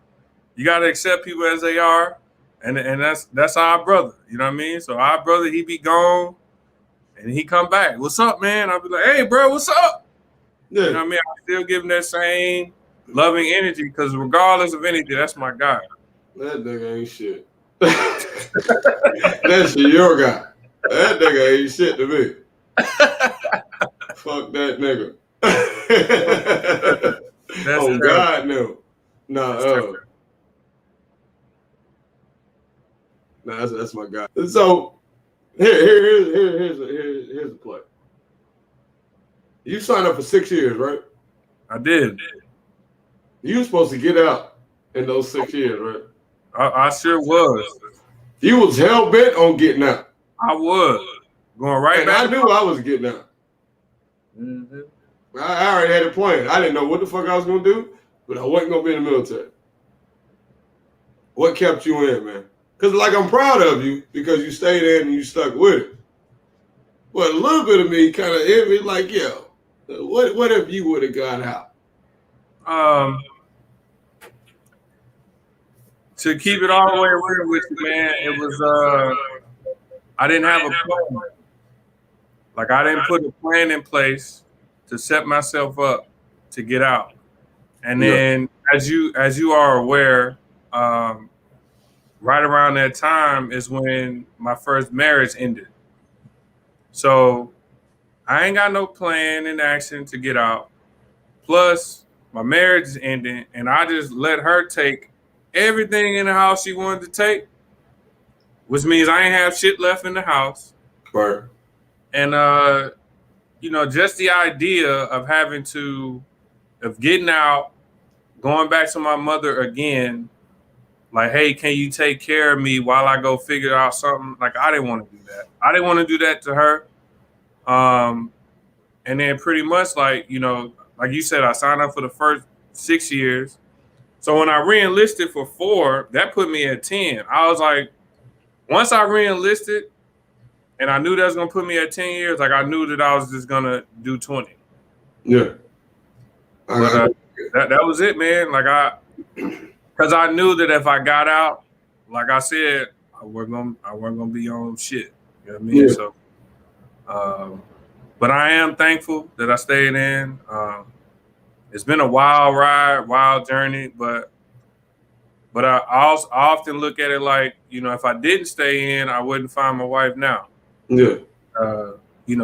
people as they are, and that's our brother. You know what I mean? So our brother, he be gone, and he come back. What's up, man? I'll be like, hey, bro, what's up? Yeah. You know what I mean? I still give him that same loving energy because regardless of anything, that's my guy. That nigga ain't shit. That's your guy. That nigga ain't shit to me. Fuck that nigga. Oh God, no. Nah, that's my guy. So here's the play. You signed up for 6 years, right? I did. You were supposed to get out in those 6 years, right? I sure was. You was hell bent on getting out. I was going right back. I knew I was getting out. Mm-hmm. I already had a plan. I didn't know what the fuck I was gonna do, but I wasn't gonna be in the military. What kept you in, man? Because like I'm proud of you because you stayed in and you stuck with it. But a little bit of me kind of hit me like, yo, what if you would have got out? To keep it all the way real with you, man, it was I didn't have a plan. Like I didn't put a plan in place to set myself up to get out. And then as you are aware, right around that time is when my first marriage ended. So I ain't got no plan in action to get out. Plus my marriage is ending and I just let her take everything in the house she wanted to take, which means I ain't have shit left in the house. Right. And just the idea of getting out, going back to my mother again, like, hey, can you take care of me while I go figure out something? Like, I didn't want to do that. I didn't want to do that to her. And then pretty much like you said, I signed up for the first 6 years. So when I re-enlisted for 4, that put me at 10. I was like, once I re-enlisted and I knew that was going to put me at 10 years, like I knew that I was just going to do 20. Yeah. But that was it, man. Like because I knew that if I got out, like I said, I wasn't gonna be on shit. You know what I mean? Yeah. So, but I am thankful that I stayed in. It's been a wild ride, wild journey, but I also often look at it like, if I didn't stay in, I wouldn't find my wife now. Yeah.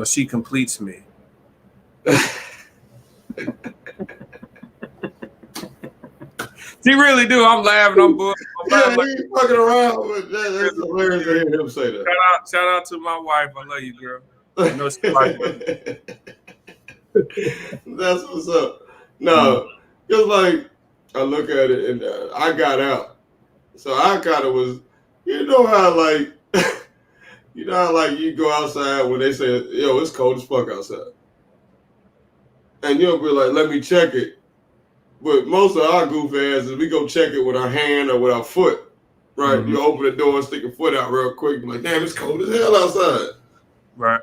She completes me. She really do. I'm laughing. I'm he's fucking around, but that's hilarious to hear him say that. Shout out to my wife. I love you, girl. I know she like me. That's what's up. No, just like I look at it and I got out, so I kind of was, how you go outside when they say, yo, it's cold as fuck outside, and you'll be like, let me check it. But most of our goof asses, we go check it with our hand or with our foot, right? Mm-hmm. You open the door and stick your foot out real quick. You're like, damn, it's cold as hell outside. Right.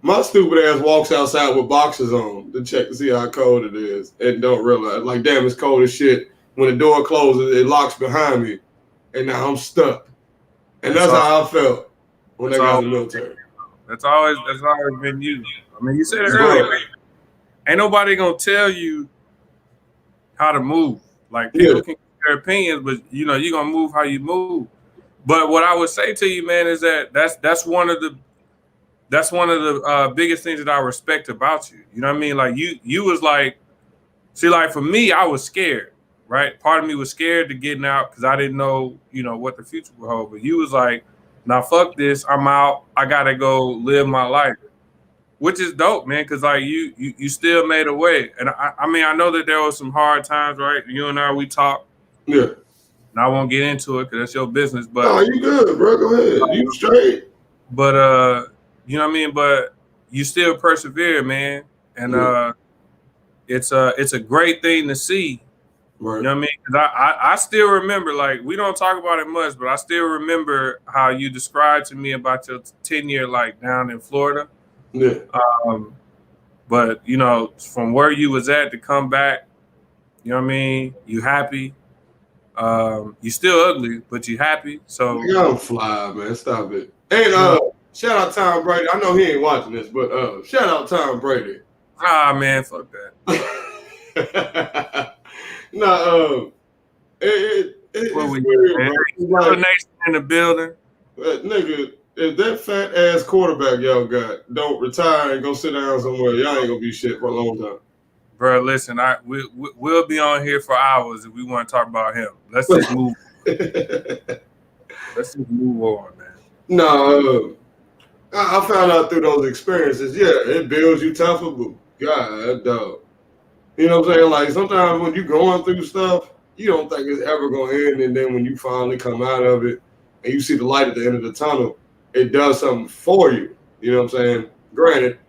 My stupid ass walks outside with boxers on to check to see how cold it is and don't realize, like, damn, it's cold as shit. When the door closes, it locks behind me, and now I'm stuck. And that's how I felt when I got in the military. That's always been you. I mean, you said it earlier. Ain't nobody gonna tell you how to move. Like people can give their opinions, but you know you're gonna move how you move. But what I would say to you, man, is that that's one of the biggest things that I respect about you. You know what I mean? Like you was like, see, like for me, I was scared, right? Part of me was scared to getting out because I didn't know, you know, what the future would hold. But you was like, now fuck this, I'm out. I gotta go live my life, which is dope, man. Because like you still made a way, and I mean I know that there was some hard times, right? You and I we talked. Yeah. And I won't get into it because that's your business. But no, you good, bro. Go ahead. You straight. But you know what I mean. But you still persevere, man, and it's a great thing to see. Right. You know what I mean? Because I still remember, like we don't talk about it much, but I still remember how you described to me about your tenure, like down in Florida. Yeah. But you know, from where you was at to come back, you know what I mean. You happy. You still ugly, but you happy. So you don't fly, man. Stop it. And shout out Tom Brady. I know he ain't watching this, but shout out Tom Brady. Ah, man, fuck that. No, it's we weird, bro. Like, nation in the building. Nigga, if that fat ass quarterback y'all got don't retire and go sit down somewhere, y'all ain't gonna be shit for a long time. Bro, listen, we'll be on here for hours if we want to talk about him. Let's just move. Let's just move on, man. No, I found out through those experiences. Yeah, it builds you tougher, but God, dog. You know what I'm saying? Like sometimes when you're going through stuff, you don't think it's ever gonna end, and then when you finally come out of it and you see the light at the end of the tunnel, it does something for you. You know what I'm saying? Granted,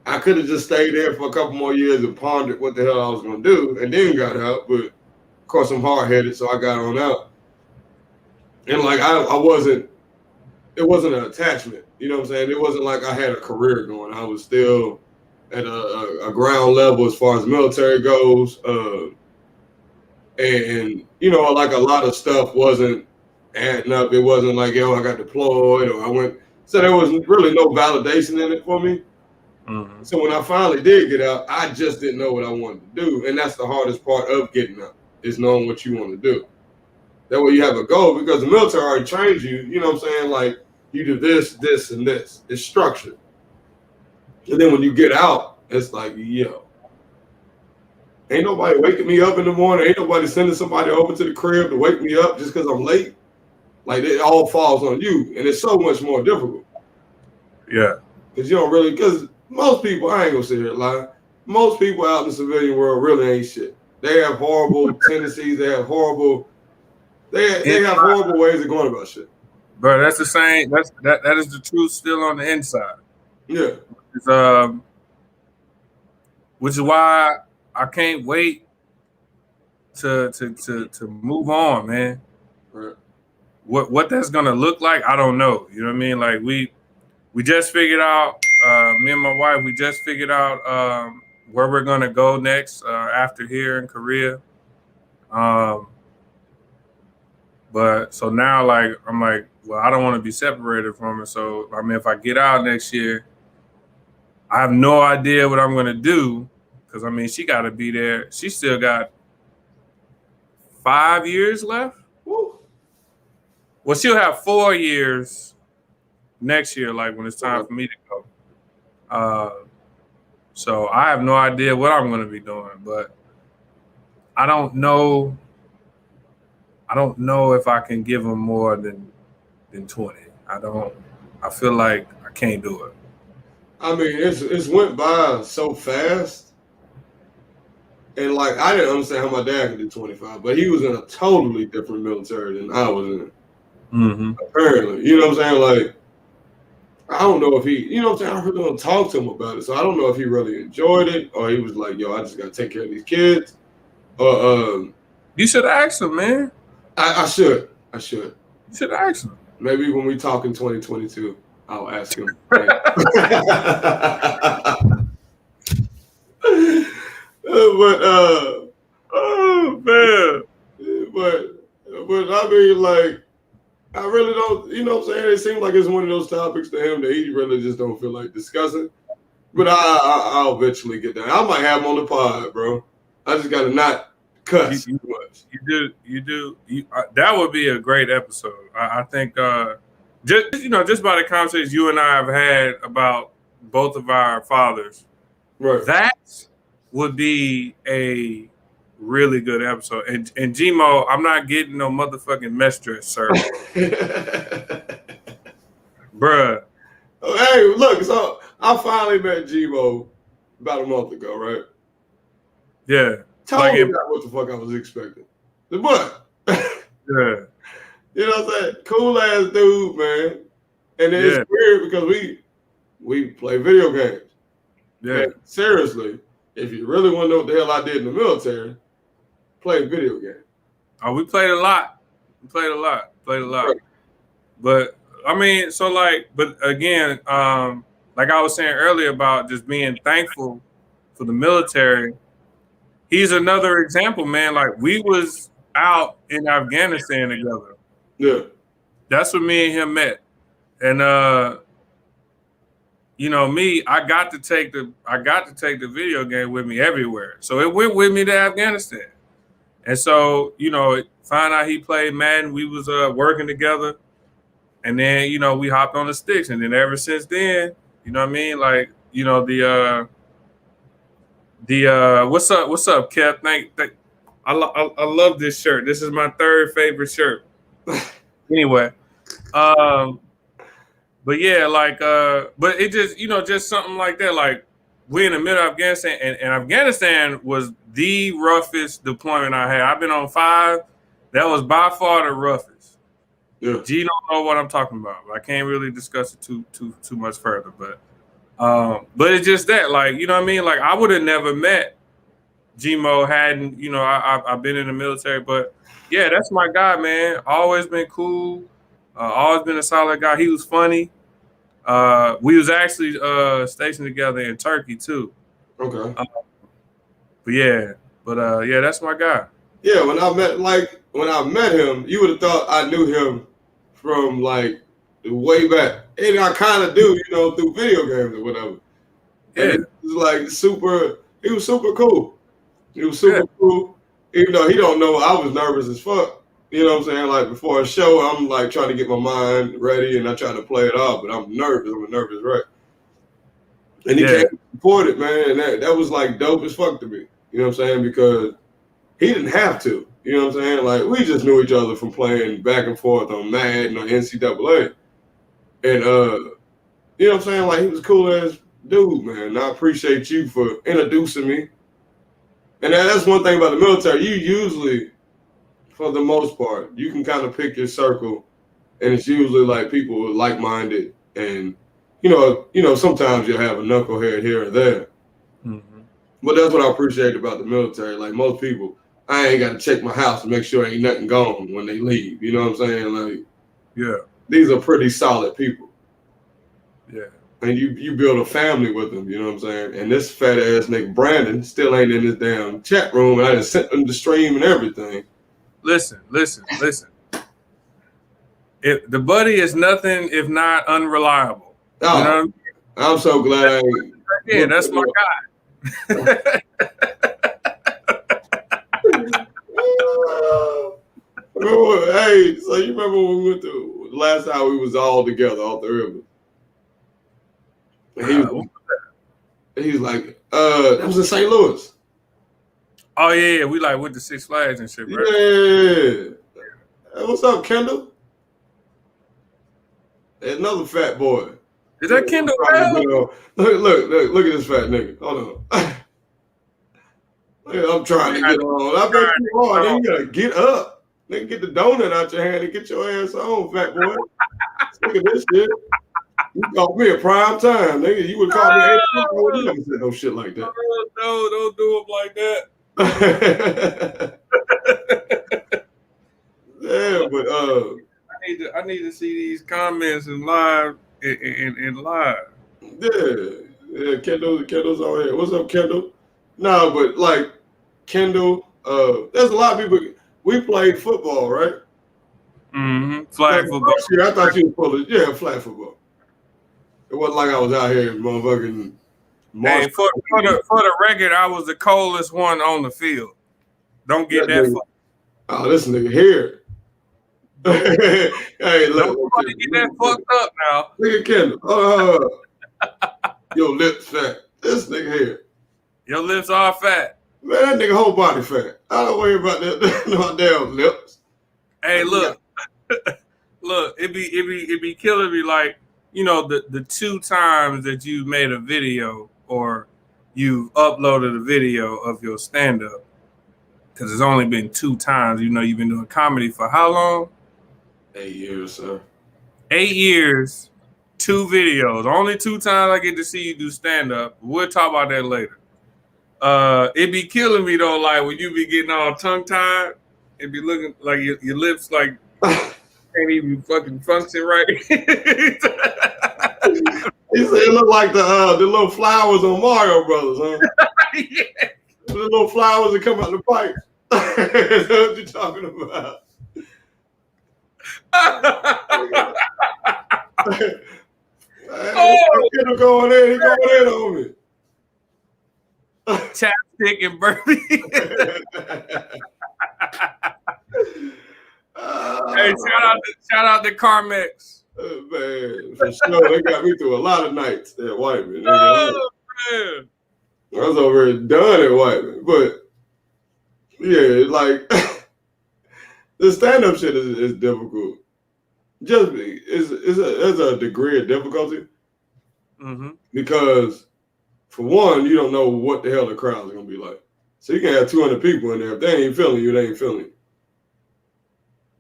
I could have just stayed there for a couple more years and pondered what the hell I was gonna do, and then got out. But of course, I'm hard-headed, so I got on out. And like I wasn't. It wasn't an attachment. You know what I'm saying? It wasn't like I had a career going. I was still at a ground level as far as military goes. And you know, like a lot of stuff wasn't adding up. It wasn't like, yo, I got deployed or I went. So there was really no validation in it for me. Mm-hmm. So when I finally did get out, I just didn't know what I wanted to do. And that's the hardest part of getting out, is knowing what you want to do. That way you have a goal, because the military already trains you, you know what I'm saying? Like, you do this, this, and this. It's structured. And then when you get out, it's like, yo, ain't nobody waking me up in the morning. Ain't nobody sending somebody over to the crib to wake me up just because I'm late. Like, it all falls on you. And it's so much more difficult. Yeah. Because you don't really, because most people, I ain't going to sit here and lie, most people out in the civilian world really ain't shit. They have horrible tendencies. They have horrible, they have horrible ways of going about shit. Bro, that's the same. That is the truth still on the inside. Yeah. It's, which is why I can't wait to move on, man. Right. What that's gonna look like, I don't know. You know what I mean? Like we just figured out, me and my wife, we just figured out where we're gonna go next after here in Korea. But so now, like, I'm like, well, I don't want to be separated from her. So, I mean, if I get out next year, I have no idea what I'm going to do. Because, I mean, she got to be there. She still got 5 years left. Woo. Well, she'll have 4 years next year, like when it's time for me to go. So I have no idea what I'm going to be doing. But I don't know if I can give them more than 20. I feel like I can't do it. I mean, it's went by so fast. And like, I didn't understand how my dad could do 25, but he was in a totally different military than I was in. Mm-hmm. Apparently, you know what I'm saying? Like, I don't know if he, you know what I'm saying? I really don't talk to him about it. So I don't know if he really enjoyed it or he was like, yo, I just got to take care of these kids. Or, you should ask him, man. I should. You should ask him. Maybe when we talk in 2022, I'll ask him. Oh man. But I mean, like, I really don't, you know what I'm saying? It seems like it's one of those topics to him that he really just don't feel like discussing. But I'll eventually get there. I might have him on the pod, bro. I just gotta not cuss You too much. That would be a great episode. I think just by the conversations you and I have had about both of our fathers, Right. that would be a really good episode. And Gmo, I'm not getting no motherfucking mess dress, sir. Bruh. Hey, look, so I finally met Gmo about a month ago, right? Yeah. Totally not what the fuck I was expecting. But yeah. You know what I'm saying? Cool ass dude, man. And it's weird because we play video games. Yeah. And seriously, if you really want to know what the hell I did in the military, play video games. Oh, we played a lot. Played a lot. Right. But I mean, but again, like I was saying earlier about just being thankful for the military. He's another example, man. Like we was out in Afghanistan together. Yeah. That's where me and him met. And me, I got to take the video game with me everywhere. So it went with me to Afghanistan. And so, find out he played Madden, we was working together. And then, we hopped on the sticks. And then ever since then, you know what I mean? Like, what's up, Kev? I love this shirt. This is my third favorite shirt. Anyway, but yeah, but it just, just something like that. Like we're in the middle of Afghanistan, and Afghanistan was the roughest deployment I had. I've been on 5. That was by far the roughest. Yeah. G don't know what I'm talking about. I can't really discuss it too much further. But it's just that, like, you know what I mean? Like I would have never met Gmo hadn't, I've been in the military. But yeah, that's my guy, man. Always been cool. Always been a solid guy. He was funny. We was actually stationed together in Turkey too. Okay. Yeah, that's my guy. Yeah, when I met him, you would have thought I knew him from like way back, and I kind of do, through video games or whatever. Yeah, and he was like super. He was super cool. He was super cool, even though he don't know I was nervous as fuck. You know what I'm saying? Like before a show, I'm like trying to get my mind ready and I try to play it off, but I'm nervous. I'm a nervous wreck. And he came and supported, man. And that was like dope as fuck to me. You know what I'm saying? Because he didn't have to. You know what I'm saying? Like we just knew each other from playing back and forth on Madden or NCAA. And you know what I'm saying? Like he was a cool ass dude, man. And I appreciate you for introducing me. And that's one thing about the military. You usually, for the most part, you can kind of pick your circle, and it's usually like people who are like-minded, and sometimes you'll have a knucklehead here or there. Mm-hmm. But that's what I appreciate about the military. Like most people, I ain't got to check my house to make sure ain't nothing gone when they leave. You know what I'm saying? Like, yeah, these are pretty solid people. Yeah. And you build a family with them, you know what I'm saying? And this fat ass nigga Brandon still ain't in this damn chat room, and I just sent him the stream and everything. Listen. If the buddy is nothing if not unreliable. Oh, you know what I mean? I'm so glad I ain't. Yeah, that's my guy. Hey, so you remember when we went to the last time we was all together, all 3 of us? He was like, that was in St. Louis. Oh yeah, we like went to Six Flags and shit, right? Yeah. Hey, what's up, Kendall? Another fat boy. Is that Kendall? Look at this fat nigga. Hold on. I'm trying to get on. I bet you are. Then you gotta get up. Nigga, get the donut out your hand and get your ass on, fat boy. Look at this shit. You called me at prime time, nigga. You would call me 8 o'clock. I would never say no shit like that. No, don't do him like that. Yeah, but I need to see these comments in live. In live. Yeah. Kendall's over here. What's up, Kendall? No, but like Kendall, there's a lot of people. We played football, right? Mm-hmm. Flag football. Year, I thought you were full of flag football. It wasn't like I was out here motherfucking. Hey, for the record, I was the coldest one on the field. Don't get that fucked. Oh, this nigga here. Hey, Don't nobody get that fucked up now. Look at Kendall. Your lips fat. This nigga here. Your lips are fat. Man, that nigga whole body fat. I don't worry about that. No damn lips. Hey, look. Look, it be killing me, like, you know, the 2 times that you made a video or you've uploaded a video of your stand-up, because it's only been 2 times. You know, you've been doing comedy for how long? 8 years, sir. 8 years, 2 videos. Only 2 times I get to see you do stand-up. We'll talk about that later. It be killing me though, like when you be getting all tongue-tied, it be looking like your lips like can't even fucking function right. He said it looked like the little flowers on Mario Brothers, huh? Yeah. The little flowers that come out the pipe. That's what you're talking about. He's going in on me. Chapstick and Burpee. Hey, shout out to Carmex. Man, for sure. They got me through a lot of nights at Whitening. Oh, man. I was over here done at Whitening. But, yeah, like, the stand-up shit is difficult. Just, it's a degree of difficulty. Mm-hmm. Because, for one, you don't know what the hell the crowd's going to be like. So you can have 200 people in there. If they ain't feeling you, they ain't feeling you.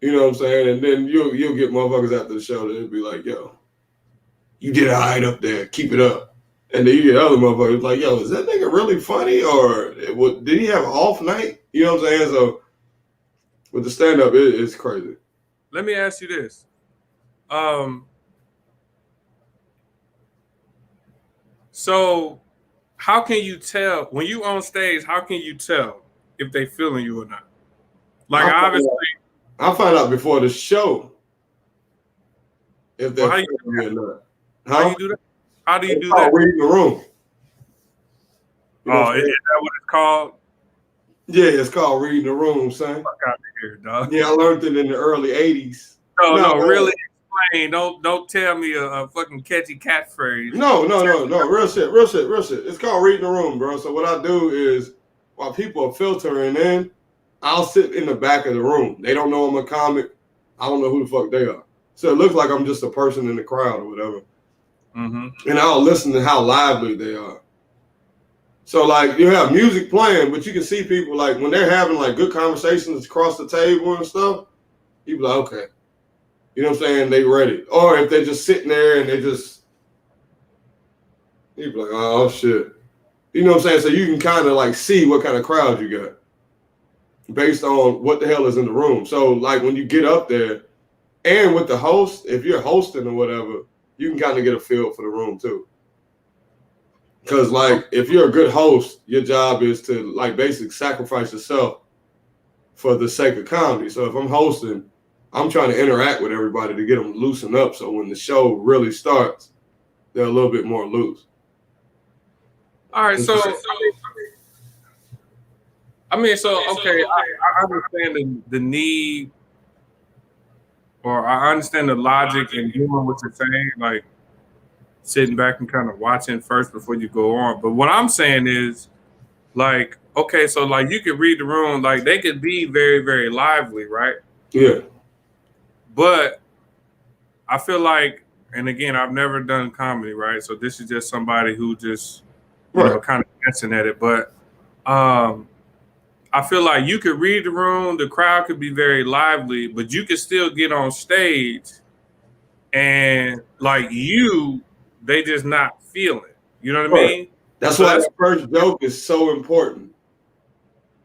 You know what I'm saying? And then you'll get motherfuckers after the show that'll be like, yo, you did all right up there. Keep it up. And then you get other motherfuckers like, yo, is that nigga really funny? Or did he have an off night? You know what I'm saying? So with the stand-up, it's crazy. Let me ask you this. So how can you tell, when you on stage, how can you tell if they feeling you or not? Like, obviously... I'll find out before the show if they're feeling me or not. How do you do that? How do you do that? Reading the room. You know is that what it's called? Yeah, it's called reading the room, son. Fuck out of here, dog. Yeah, I learned it in the early 80s. No, really explain. Don't tell me a fucking catchy catchphrase. No. Real shit. It's called reading the room, bro. So what I do is, while people are filtering in, I'll sit in the back of the room. They don't know I'm a comic. I don't know who the fuck they are. So it looks like I'm just a person in the crowd or whatever. Mm-hmm. And I'll listen to how lively they are. So, like, you have music playing, but you can see people, like, when they're having, like, good conversations across the table and stuff, you be like, okay. You know what I'm saying? They ready. Or if they're just sitting there and they just, you be like, oh, shit. You know what I'm saying? So you can kind of, like, see what kind of crowd you got based on what the hell is in the room. So, like, when you get up there, and with the host, if you're hosting or whatever, you can kind of get a feel for the room, too. Because, like, if you're a good host, your job is to, like, basically sacrifice yourself for the sake of comedy. So if I'm hosting, I'm trying to interact with everybody to get them loosened up so when the show really starts, they're a little bit more loose. All right, so okay, I understand the need, or I understand the logic in doing what you're saying, like sitting back and kind of watching first before you go on. But what I'm saying is, like, okay, so like you could read the room, like they could be very, very lively, right? Yeah. But I feel like, and again, I've never done comedy, right? So this is just somebody who just, you know, kind of guessing at it. But I feel like you could read the room, the crowd could be very lively, but you could still get on stage and like they just not feel it. You know what I mean? That's why the first joke is so important.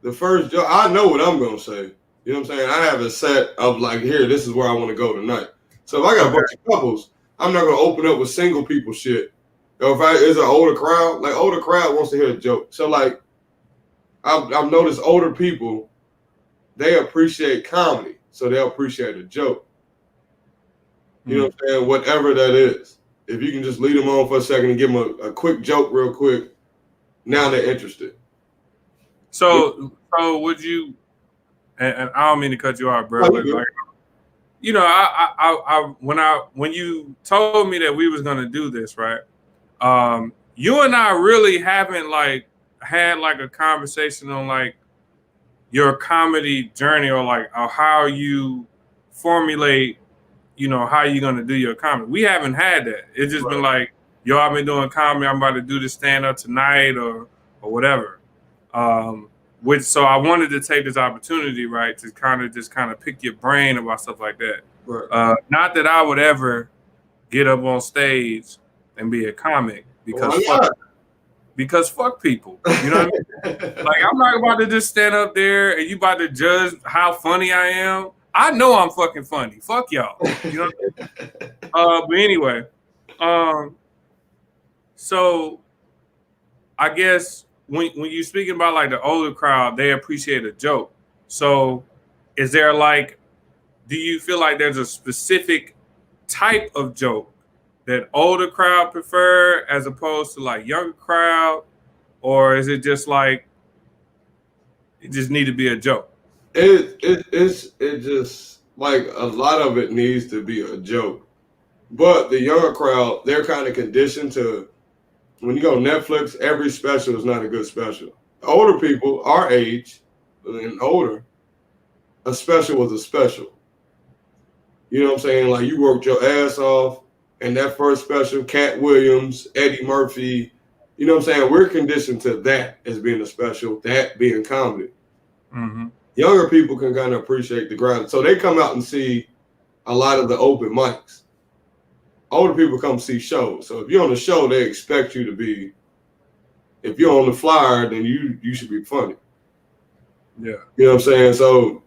The first joke, I know what I'm going to say. You know what I'm saying? I have a set of like, here, this is where I want to go tonight. So if I got a bunch of couples, I'm not going to open up with single people shit. Or if it's an older crowd, like older crowd wants to hear a joke. So like, I've noticed older people, they appreciate comedy. So they'll appreciate a joke. You know what I'm saying? Whatever that is. If you can just lead them on for a second and give them a quick joke real quick, now they're interested. So would you, and I don't mean to cut you off, bro, Oh, but like, you know, when you told me that we was gonna do this, right? You and I really haven't like had like a conversation on like your comedy journey or like how you formulate, you know, how you're gonna do your comedy. We haven't had that. It's just been like, yo, I've been doing comedy. I'm about to do this stand up tonight or whatever. Which so I wanted to take this opportunity, right, to kind of pick your brain about stuff like that. Right. Not that I would ever get up on stage and be a comic because fuck people. You know what I mean? Like I'm not about to just stand up there and you about to judge how funny I am. I know I'm fucking funny. Fuck y'all. You know what I mean? But anyway, so I guess when you're speaking about like the older crowd, they appreciate a joke. So is there like, do you feel like there's a specific type of joke that older crowd prefer as opposed to like younger crowd? Or is it just like, it just need to be a joke? It just like a lot of it needs to be a joke. But the younger crowd, they're kind of conditioned to, when you go Netflix, every special is not a good special. Older people, our age and older, a special was a special. You know what I'm saying? Like you worked your ass off, and that first special, Cat Williams, Eddie Murphy, you know what I'm saying? We're conditioned to that as being a special, that being comedy. Mm-hmm. Younger people can kind of appreciate the grind. So they come out and see a lot of the open mics. Older people come see shows. So if you're on the show, they expect you to be, if you're on the flyer, then you should be funny. Yeah. You know what I'm saying? So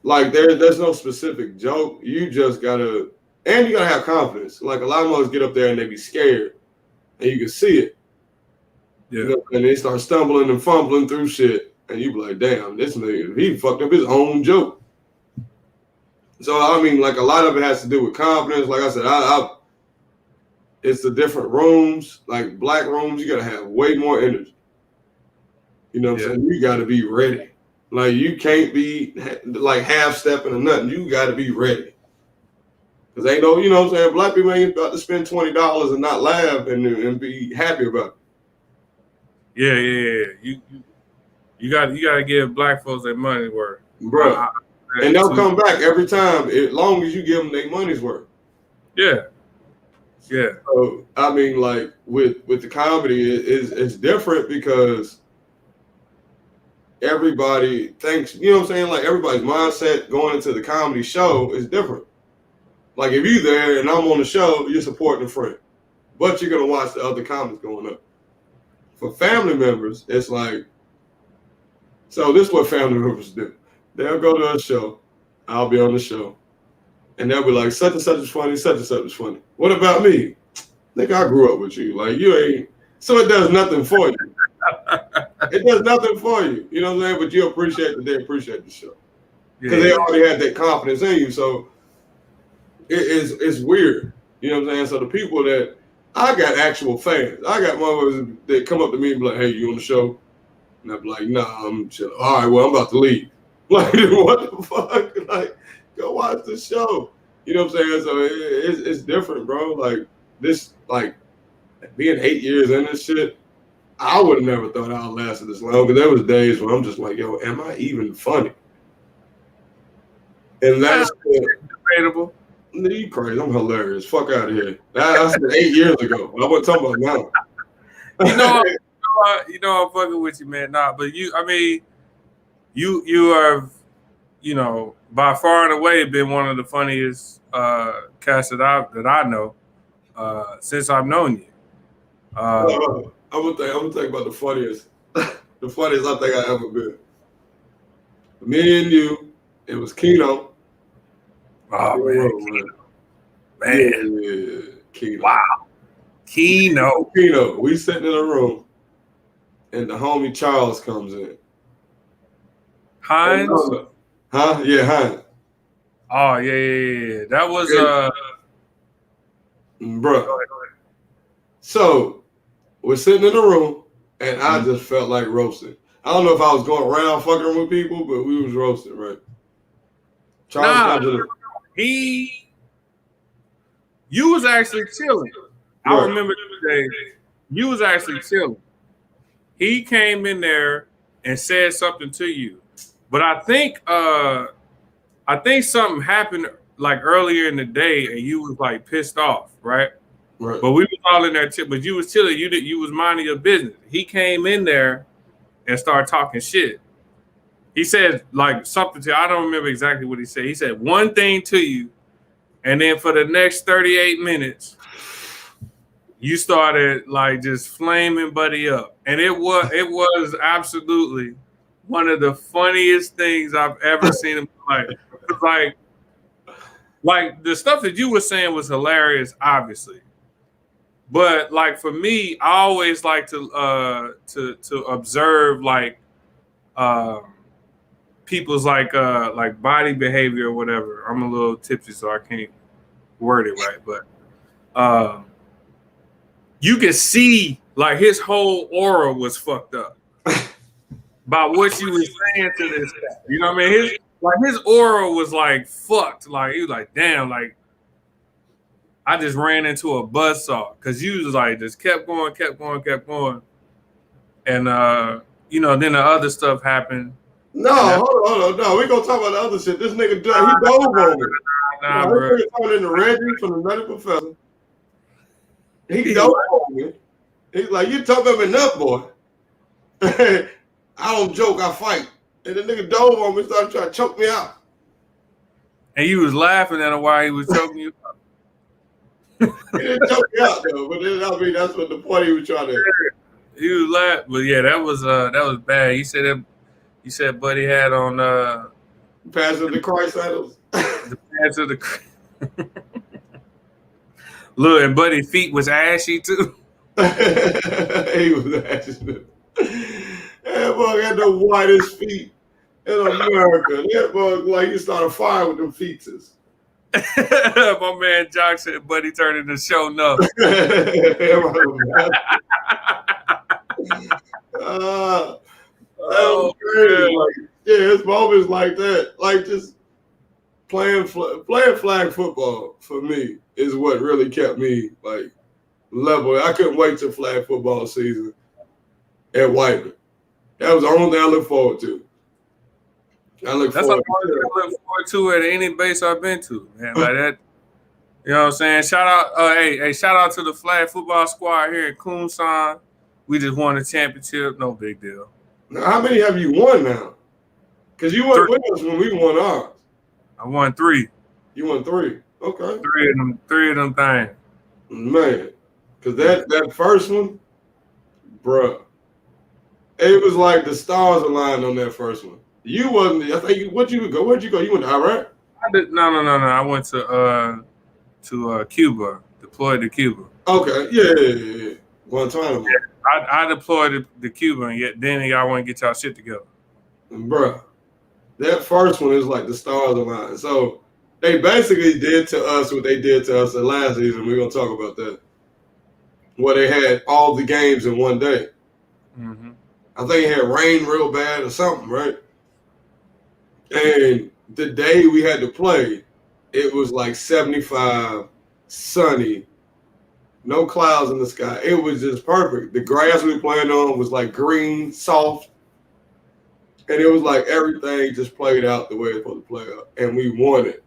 like there's no specific joke. You just gotta, and you gotta have confidence. Like a lot of motherfuckers get up there and they be scared. And you can see it. Yeah. You know, and they start stumbling and fumbling through shit. And you be like, damn, this nigga, he fucked up his own joke. So I mean, like a lot of it has to do with confidence. Like I said, it's the different rooms, like black rooms, you gotta have way more energy. You know what I'm saying? You gotta be ready. Like you can't be like half stepping or nothing. You gotta be ready. Cause ain't no, you know what I'm saying? Black people ain't about to spend $20 and not laugh and be happy about it. Yeah. You got to give black folks their money's worth, bro. And they'll come back every time as long as you give them their money's worth. Yeah. So I mean, like with the comedy, it's different because everybody thinks, you know what I'm saying? Like everybody's mindset going into the comedy show is different. Like if you're there and I'm on the show, you're supporting a friend, but you're gonna watch the other comics going up. For family members, it's like, so this is what family members do. They'll go to a show, I'll be on the show, and they'll be like, such and such is funny, such and such is funny. What about me? Nigga, I grew up with you. Like you ain't, so it does nothing for you. It does nothing for you. You know what I'm saying? But you appreciate that they appreciate the show. Because they already had that confidence in you. So it's weird. You know what I'm saying? So the people that, I got actual fans. I got motherfuckers that come up to me and be like, hey, you on the show? And I'd be like, nah, I'm chill. All right, well, I'm about to leave. Like, what the fuck? Like, go watch the show. You know what I'm saying? So it's different, bro. Like, this, like, being 8 years in this shit, I would have never thought I would lasted this long. Because there was days where I'm just like, yo, am I even funny? And that's debatable. You crazy. I'm hilarious. Fuck out of here. I said 8 years ago. I wasn't talking about now. You know I'm fucking with you, man. Nah, but you have, you know, by far and away been one of the funniest cats that I know since I've known you. I'm gonna think about the funniest I think I ever been. Me and you, it was Keno. Oh man, Keno. Yeah, Keno. Wow. Keno. We sitting in a room and the homie Charles comes in. Hines? Huh? Yeah, Hines. Oh yeah. That was bro. Go ahead. So we're sitting in the room and I just felt like roasting. I don't know if I was going around fucking with people, but we was roasted, right? Charles you was actually chilling. I Right. remember the day you was actually chilling. He came in there and said something to you, but I think something happened like earlier in the day, and you was like pissed off, right? Right. But we was all in there, but you was chilling. You was minding your business. He came in there and started talking shit. He said like something to you. I don't remember exactly what he said. He said one thing to you, and then for the next 38 minutes, you started like just flaming Buddy up. And it was absolutely one of the funniest things I've ever seen in my life. Like the stuff that you were saying was hilarious, obviously. But like for me, I always like to observe like people's like body behavior or whatever. I'm a little tipsy, so I can't word it right, but you could see like his whole aura was fucked up by what you were saying to this guy. You know what I mean? His aura was like fucked. Like he was like, damn, like I just ran into a buzzsaw because you was like just kept going. And then the other stuff happened. No, hold on. No, we gonna talk about the other shit. This nigga, he dove on me. Nah, bro. This nigga coming in the Reggie from the medical professor. He dove on me. He's like, you took him enough, boy. I don't joke, I fight. And the nigga dove on me, started trying to choke me out. And you was laughing at him while he was choking you out. He didn't choke me out though, but then, I mean, that's what the point he was trying to. He was laughing, but yeah, that was bad. He said Buddy had on Pastor the Christ sandals. The pants of the look, and Buddy's feet was ashy too. He was ashy. That boy had the whitest feet in America. That boy like he started fire with them feetures. My man Jock said Buddy turned into show enough. That was crazy. Like, yeah, it's moments like that. Like just playing flag football for me is what really kept me like level. I couldn't wait till flag football season at Whitening. That was the only thing I look forward to. That's the only thing I look forward to at any base I've been to, man. Like that, you know what I'm saying? Shout out, hey, shout out to the flag football squad here in Kunsan. We just won the championship. No big deal. Now, how many have you won now? Because you weren't with us when we won ours. I won 3. You won 3. Okay. 3 of them things. Man, because that first one, bruh, it was like the stars aligned on that first one. You wasn't. I think where'd you go? You went to Iraq? No. I went to Cuba. Deployed to Cuba. Okay. Yeah. Guantanamo. Yeah, I deployed to Cuba, and yet then y'all want to get y'all shit together. Bruh, that first one is like the stars aligned. So they basically did to us what they did to us the last season. We're gonna talk about that. Where they had all the games in one day. Mm-hmm. I think it had rain real bad or something, right? And the day we had to play, it was like 75, sunny, no clouds in the sky. It was just perfect. The grass we were playing on was like green, soft. And it was like everything just played out the way it's supposed to play out. And we won it.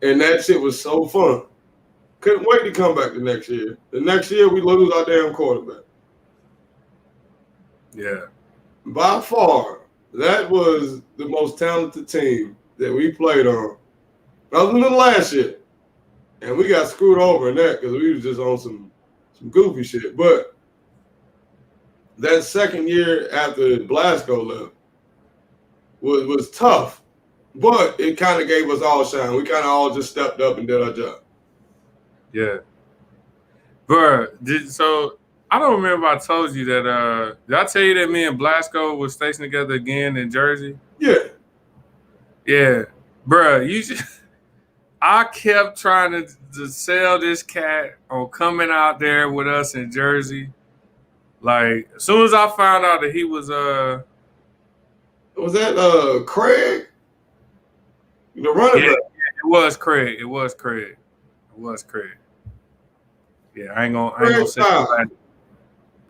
And that shit was so fun. Couldn't wait to come back the next year. The next year, we lose our damn quarterback. Yeah. By far, that was the most talented team that we played on. Other than the last year. And we got screwed over in that because we was just on some goofy shit. But that second year after Blasco left was tough. But it kind of gave us all shine. We kind of all just stepped up and did our job. Yeah. Bruh, so I don't remember if I told you that, did I tell you that me and Blasco was stationed together again in Jersey? Yeah. Yeah. Bruh, I kept trying to sell this cat on coming out there with us in Jersey. Like as soon as I found out that he was Was that Craig? The running back. it was Craig. It was Craig. It was Craig. Yeah, I ain't gonna say that.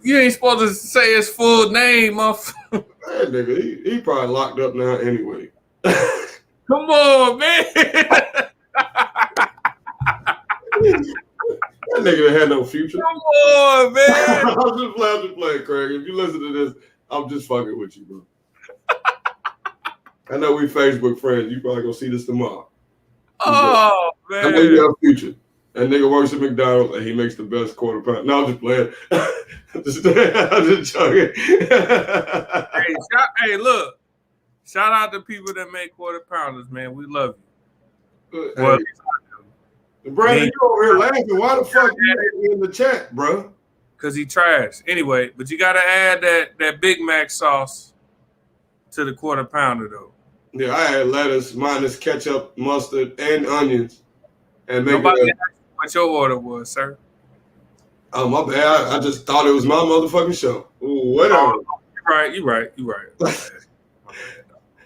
You ain't supposed to say his full name, motherfucker. That nigga, he probably locked up now anyway. Come on, man. That nigga had no future. Come on, man. I'm just playing, Craig. If you listen to this, I'm just fucking with you, bro. I know we Facebook friends. You probably gonna see this tomorrow. Oh, man. I know you have a future. That nigga works at McDonald's and he makes the best quarter pound. No, I'm just playing. I'm just joking. Hey, look. Shout out to people that make quarter pounders, man. We love you. Well, Brandon, you over here laughing. Why the fuck you in the chat, bro? Because he trash. Anyway, but you got to add that Big Mac sauce to the quarter pounder, though. Yeah, I had lettuce minus ketchup, mustard, and onions. And nobody asked what your order was, sir. Oh, my bad. I just thought it was my motherfucking show. Ooh, whatever. Oh, you're right.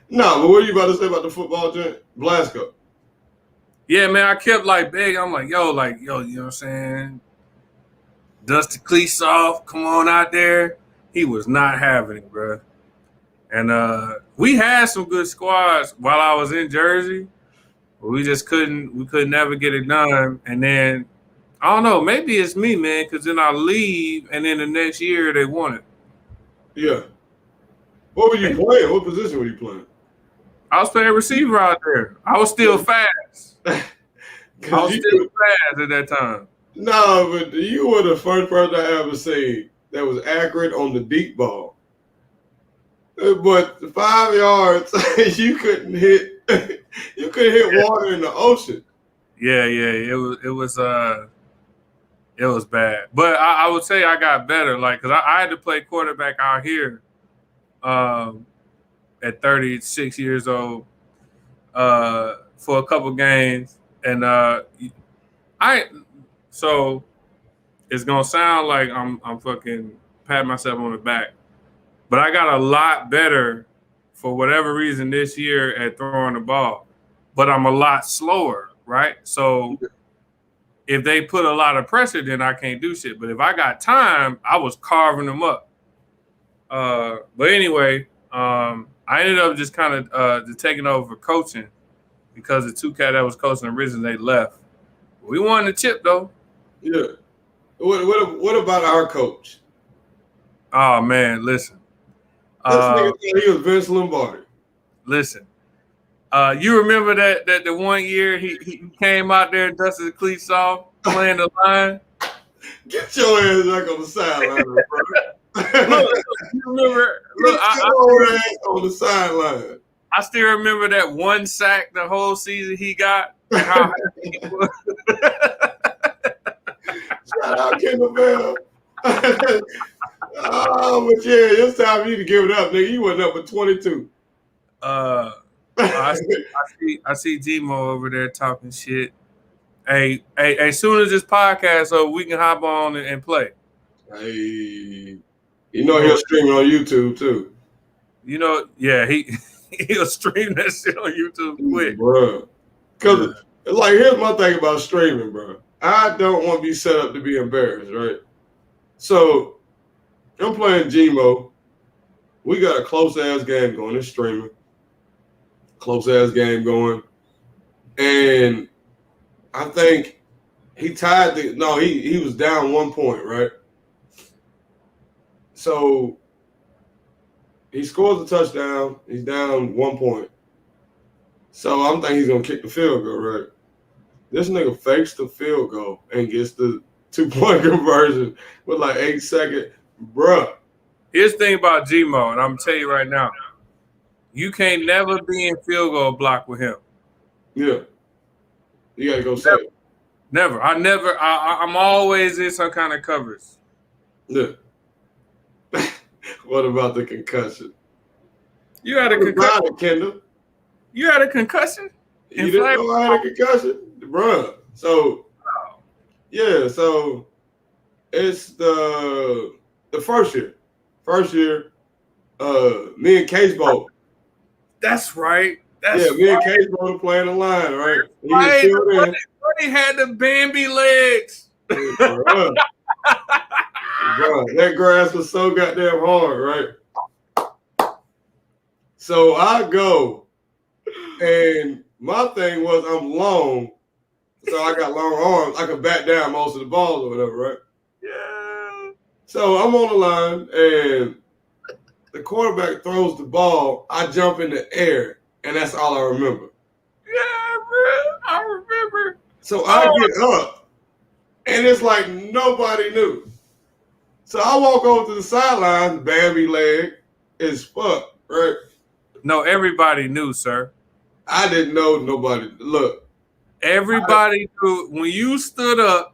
No, but what are you about to say about the football joint? Blasco. Yeah, man, I kept like begging. I'm like, yo, you know what I'm saying? Dusty Cleasoff, come on out there. He was not having it, bro. And we had some good squads while I was in Jersey, but we could never get it done. And then, I don't know, maybe it's me, man, because then I leave, and then the next year they won it. Yeah. What were you playing? What position were you playing? I was playing receiver out there. I was still fast. I was still fast at that time. No, but you were the first person I ever seen that was accurate on the deep ball. But 5 yards, you couldn't hit. You couldn't hit water in the ocean. Yeah. It was bad. But I would say I got better, like, because I had to play quarterback out here. At 36 years old, for a couple games, and so it's gonna sound like I'm fucking patting myself on the back, but I got a lot better for whatever reason this year at throwing the ball, but I'm a lot slower, right? So if they put a lot of pressure, then I can't do shit. But if I got time, I was carving them up. But anyway, I ended up just kind of taking over coaching because the two cats that was coaching originally, they left. We won the chip, though. Yeah. What about our coach? Oh, man, listen. This nigga said he was Vince Lombardi. Listen. You remember that the one year he came out there and dusted the cleats off, playing the line? Get your ass back on the sideline, bro. Look, you remember? Look, on the sideline. I still remember that one sack the whole season he got. How he was. Shout out Kendall Bell. Oh, but yeah, it's time for you to give it up, nigga. You went up with 22. I see Gmo over there talking shit. Hey, as soon as this podcast over, we can hop on and play. Hey. You know he'll stream it on YouTube too. You know, yeah, he'll stream that shit on YouTube quick. Bro. Because, like, here's my thing about streaming, bro. I don't want to be set up to be embarrassed, right? So, I'm playing Gmo. We got a close-ass game going. It's streaming. Close-ass game going. And I think he tied he was down 1 point, right? So he scores a touchdown. He's down 1 point. So I'm thinking he's going to kick the field goal, right? This nigga fakes the field goal and gets the 2-point conversion with like 8 seconds. Bruh. Here's the thing about Gmo, and I'm going to tell you right now. You can't never be in field goal block with him. Yeah. You got to go safe. Never. I'm always in some kind of coverage. Yeah. What about the concussion? You had a concussion, Kendall. You had a concussion? You didn't know I had a concussion? Bruh. So, yeah, so it's the The first year, me and Case Boat. That's right. Me and Case Boat are playing the line, right? He was Right. still in. Buddy had the Bambi legs. Bro, that grass was so goddamn hard, right? So I go, and my thing was I'm long, so I got long arms. I could bat down most of the balls or whatever, right? Yeah. So I'm on the line, and the quarterback throws the ball. I jump in the air, and that's all I remember. Yeah, bro. I remember. So I get up, and it's like nobody knew. So I walk over to the sideline, Bambi leg is fuck, right? No, everybody knew, sir. I didn't know nobody. Look. Everybody knew when you stood up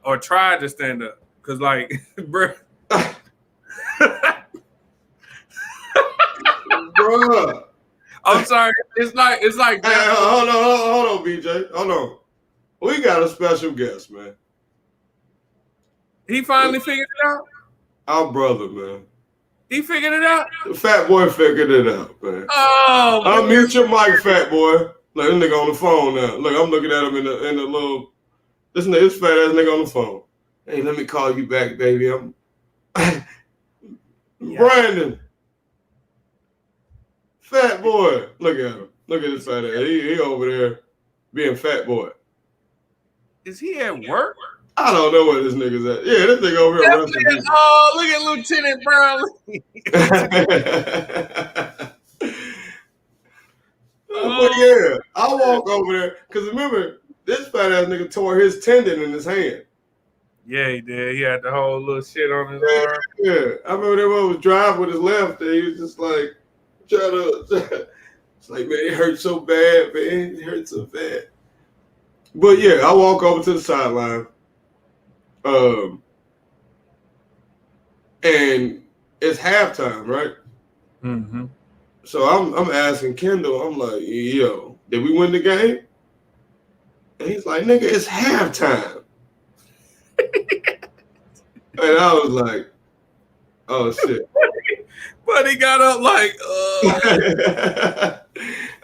or tried to stand up. Cause like, bro. Bruh. I'm sorry. It's like hey, hold on, BJ. Hold on. We got a special guest, man. He finally figured it out? Our brother, man. He figured it out? The fat boy figured it out, man. Oh, unmute your mic, fat boy. Look, this nigga on the phone now. Look, I'm looking at him in the little. This fat ass nigga on the phone. Hey, let me call you back, baby. I'm Brandon. Fat boy. Look at him. Look at this fat ass. He over there being fat boy. Is he at work? I don't know where this nigga's at. Yeah, this nigga over here. Oh, look at Lieutenant Brownlee. But yeah, I walk over there because remember this fat ass nigga tore his tendon in his hand. Yeah, he did. He had the whole little shit on his arm. Yeah, I remember that one was driving with his left, and he was just like trying to. It's like, man, it hurts so bad, man. It hurts so bad. But yeah, I walk over to the sideline, and it's halftime, right? Mm-hmm. So I'm asking Kendall, I'm like, yo, did we win the game? And he's like, nigga, it's halftime. And I was like, oh shit. But he got up like,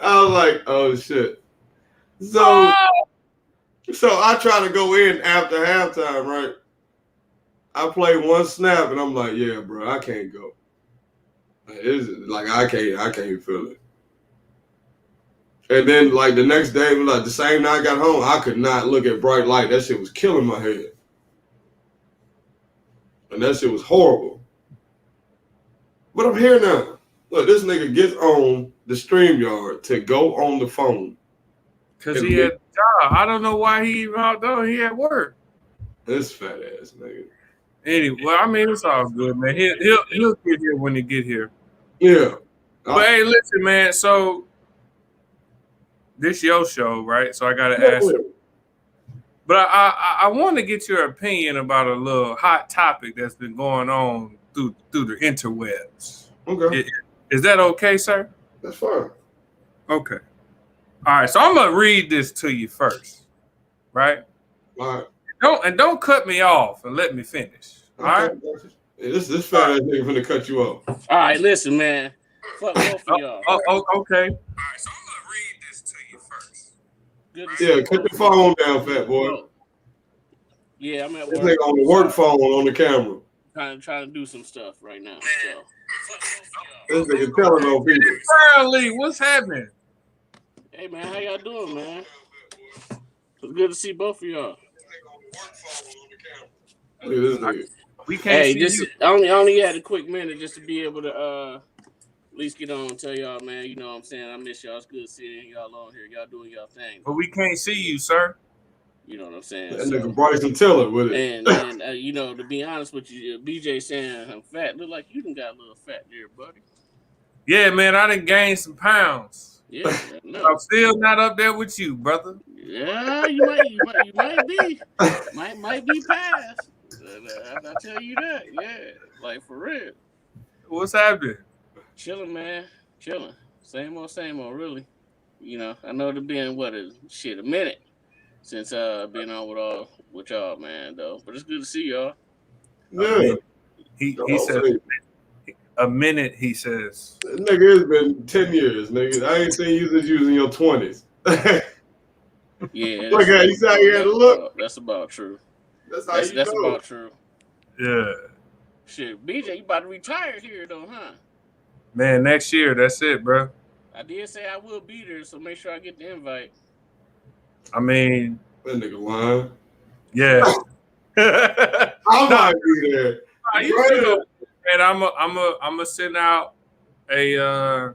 I was like, oh shit. So I try to go in after halftime, right? I play one snap and I'm like, yeah, bro, I can't go. I can't feel it. And then like the next day, like the same night I got home, I could not look at bright light. That shit was killing my head. And that shit was horrible. But I'm here now. Look, this nigga gets on the StreamYard to go on the phone. Because he had a job. I don't know why he even out there. He at work. This fat ass nigga. Anyway, well, I mean, it's all good, man. He'll get here when he get here. Yeah. But hey, listen, man. So this your show, right? So I gotta ask you. But I want to get your opinion about a little hot topic that's been going on through the interwebs. Okay. Is that okay, sir? That's fine. Okay. All right. So I'm gonna read this to you first, right? All right. Don't cut me off and let me finish. All right. This fat ass nigga finna cut you off. All right, listen, man. Fuck both of y'all. Okay. All right. So I'm gonna read this to you first. Yeah, cut your phone down, fat boy. Yeah, I'm at work. This nigga on the work phone on the camera. Trying to do some stuff right now. So. This nigga telling on people. Charlie, what's happening? Hey man, how y'all doing, man? It's good to see both of y'all. Look at this nigga. We can't see just you. I only had a quick minute just to be able to at least get on and tell y'all, man, you know what I'm saying? I miss y'all. It's good seeing y'all on here. Y'all doing y'all thing. But we can't see you, sir. You know what I'm saying? That nigga Bryson Tiller with it. And you know, to be honest with you, BJ saying I'm fat. Look like you done got a little fat there, buddy. Yeah, man, I done gained some pounds. Yeah, I'm still not up there with you, brother. Yeah, you might be. Might be past. I tell you that. Yeah, like for real. What's happening? Chilling, man. Chilling. Same old, really. You know, I know it's been a minute since being on with y'all, man. Though, but it's good to see y'all. Yeah. He I'll says say, a minute. He says, nigga, it's been 10 years, nigga. I ain't seen you since you was in your 20s. Yeah, Look at you say you had to look. That's about true. That's how you That's know. about true. yeah, Shit, BJ, you about to retire here though, huh? man. Next year, that's it, bro. I did say I will be there, so make sure I get the invite. I mean, That nigga lying. yeah. I might be there. Nah, you should. And I'm a send out a a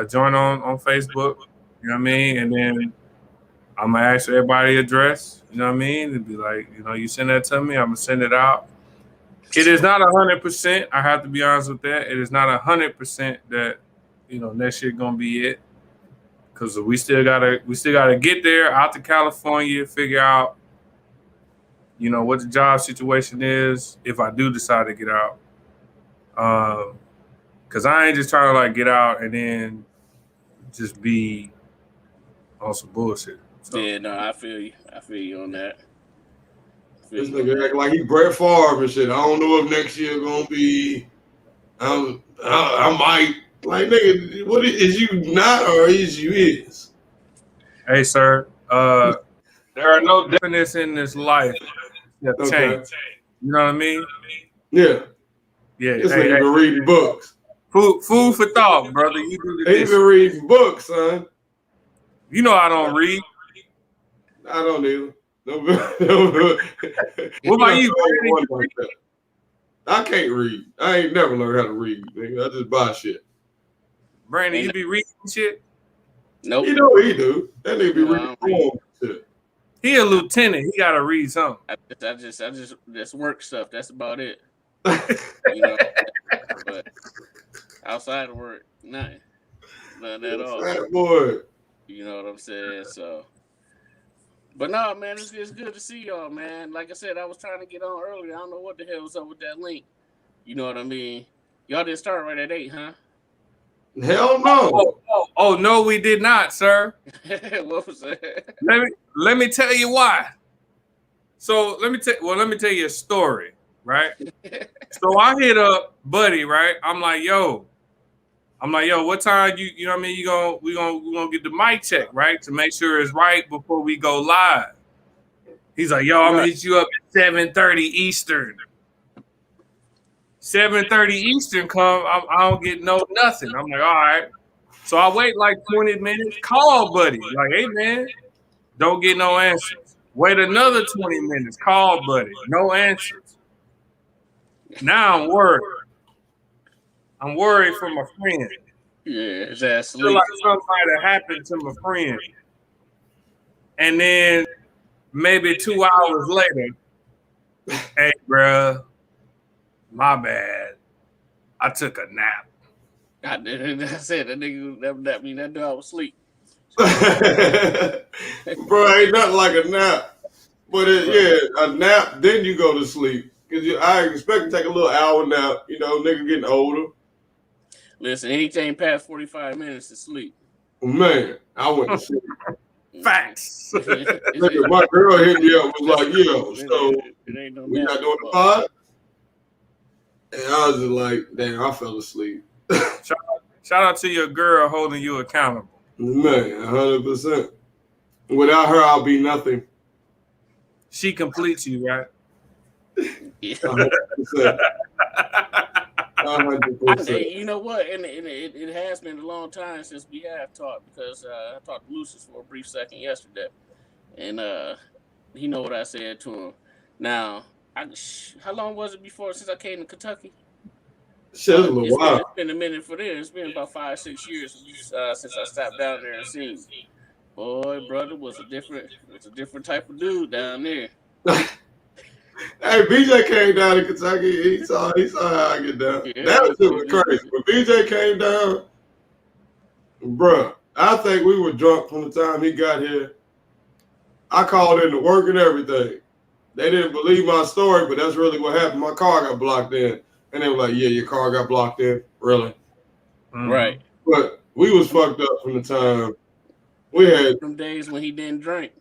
joint on Facebook. You know what I mean? And then I'm gonna ask everybody address. You know what I mean? It'd be like, you send that to me. I'm gonna send it out. It is not 100%. I have to be honest with that. It is not 100% that next year gonna be it. Cause we still gotta get there out to California, figure out what the job situation is if I do decide to get out. Cause I ain't just trying to like get out and then just be on some bullshit. So. Yeah, no, I feel you. I feel you on that. This nigga act like he Brett Favre and shit. I don't know if next year gonna be. I might. Like, nigga, what is you not or is you is? Hey, sir. There are no definitions in this life that change. You know what I mean? Yeah. Yeah. This nigga been reading books. Food for thought, brother. You do this. He been reading books, son. You know I don't read. I don't either. What about you? I can't read. I ain't never learned how to read, nigga. I just buy shit. Brandon, you be reading shit? Nope. You know he do. That nigga be reading shit. He a lieutenant. He gotta read something. I just work stuff. That's about it. But outside of work, nothing at all. Fat boy. You know what I'm saying? So, but no, man, it's good to see y'all, man. Like I said, I was trying to get on earlier. I don't know what the hell was up with that link. You know what I mean? Y'all didn't start right at 8, huh? Hell no. Oh no, we did not, sir. What was that? Let me tell you why. So let me tell you a story, right? So I hit up Buddy, right? I'm like, yo, what time you know what I mean? We gonna get the mic check, right? To make sure it's right before we go live. He's like, yo, I'm gonna hit you up at 7:30 Eastern. 7:30 Eastern come, I don't get nothing. I'm like, all right. So I wait like 20 minutes, call Buddy. Like, hey man, don't get no answers. Wait another 20 minutes, call Buddy. No answers. Now I'm worried. I'm worried for my friend. Yeah, his ass I feel sleep. like something might have happened to my friend. And then maybe 2 hours later, hey, bruh, my bad. I took a nap. I said that nigga that dog was asleep. Bro, ain't nothing like a nap. But a nap, then you go to sleep. Because I expect to take a little hour nap. Nigga getting older. Listen, anything past 45 minutes is sleep. Man, I went to sleep. Facts. Nigga, my girl hit me up, was like, yo, so we not doing the pod? And I was just like, damn, I fell asleep. Shout out to your girl holding you accountable. Man, 100%. Without her, I'll be nothing. She completes you, right? Yeah. 100%. 100%. You know what? And it has been a long time since we have talked because I talked to Lucious for a brief second yesterday. And he know what I said to him. Now, how long was it since I came to Kentucky? Shit, a little while. It's been a minute for this. It's been about 5-6 years since I stopped down there and seen. Boy, brother, was a different type of dude down there. Hey, BJ came down to Kentucky. He saw how I get down. Yeah, that was crazy. When BJ came down, bruh, I think we were drunk from the time he got here. I called in to work and everything. They didn't believe my story, but that's really what happened. My car got blocked in. And they were like, yeah, your car got blocked in. Really? Right. But we was fucked up from the time We had them days when he didn't drink.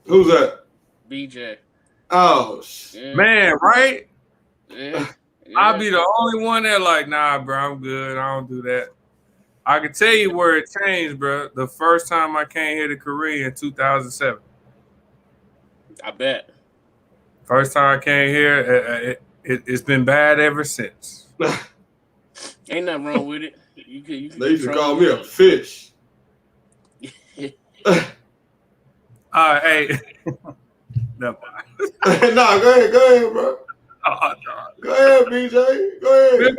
who's that? BJ. Oh, Yeah. Man, right? Yeah. I'll be the only one that like, nah, bro, I'm good. I don't do that. I can tell you where it changed, bro. The first time I came here to Korea in 2007. I bet. First time I came here, it's been bad ever since. Ain't nothing wrong with it. You can they used to call control me a fish. Hey, no. Nah, go ahead, bro. Oh, Go ahead, BJ. Go ahead.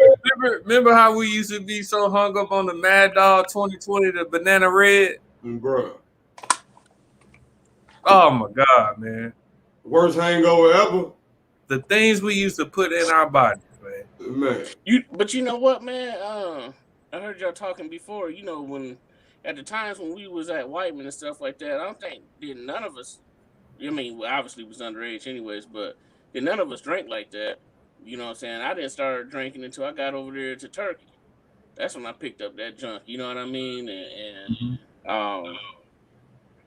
Remember how we used to be so hung up on the Mad Dog 2020, the Banana Red? Bro. Oh my God, man. Worst hangover ever. The things we used to put in our bodies, man. Man. But you know what, man? I heard y'all talking before. You know, when at the times when we was at Whitening and stuff like that, I don't think none of us. I mean, we obviously was underage, anyways, but none of us drank like that. You know what I'm saying? I didn't start drinking until I got over there to Turkey. That's when I picked up that junk. You know what I mean?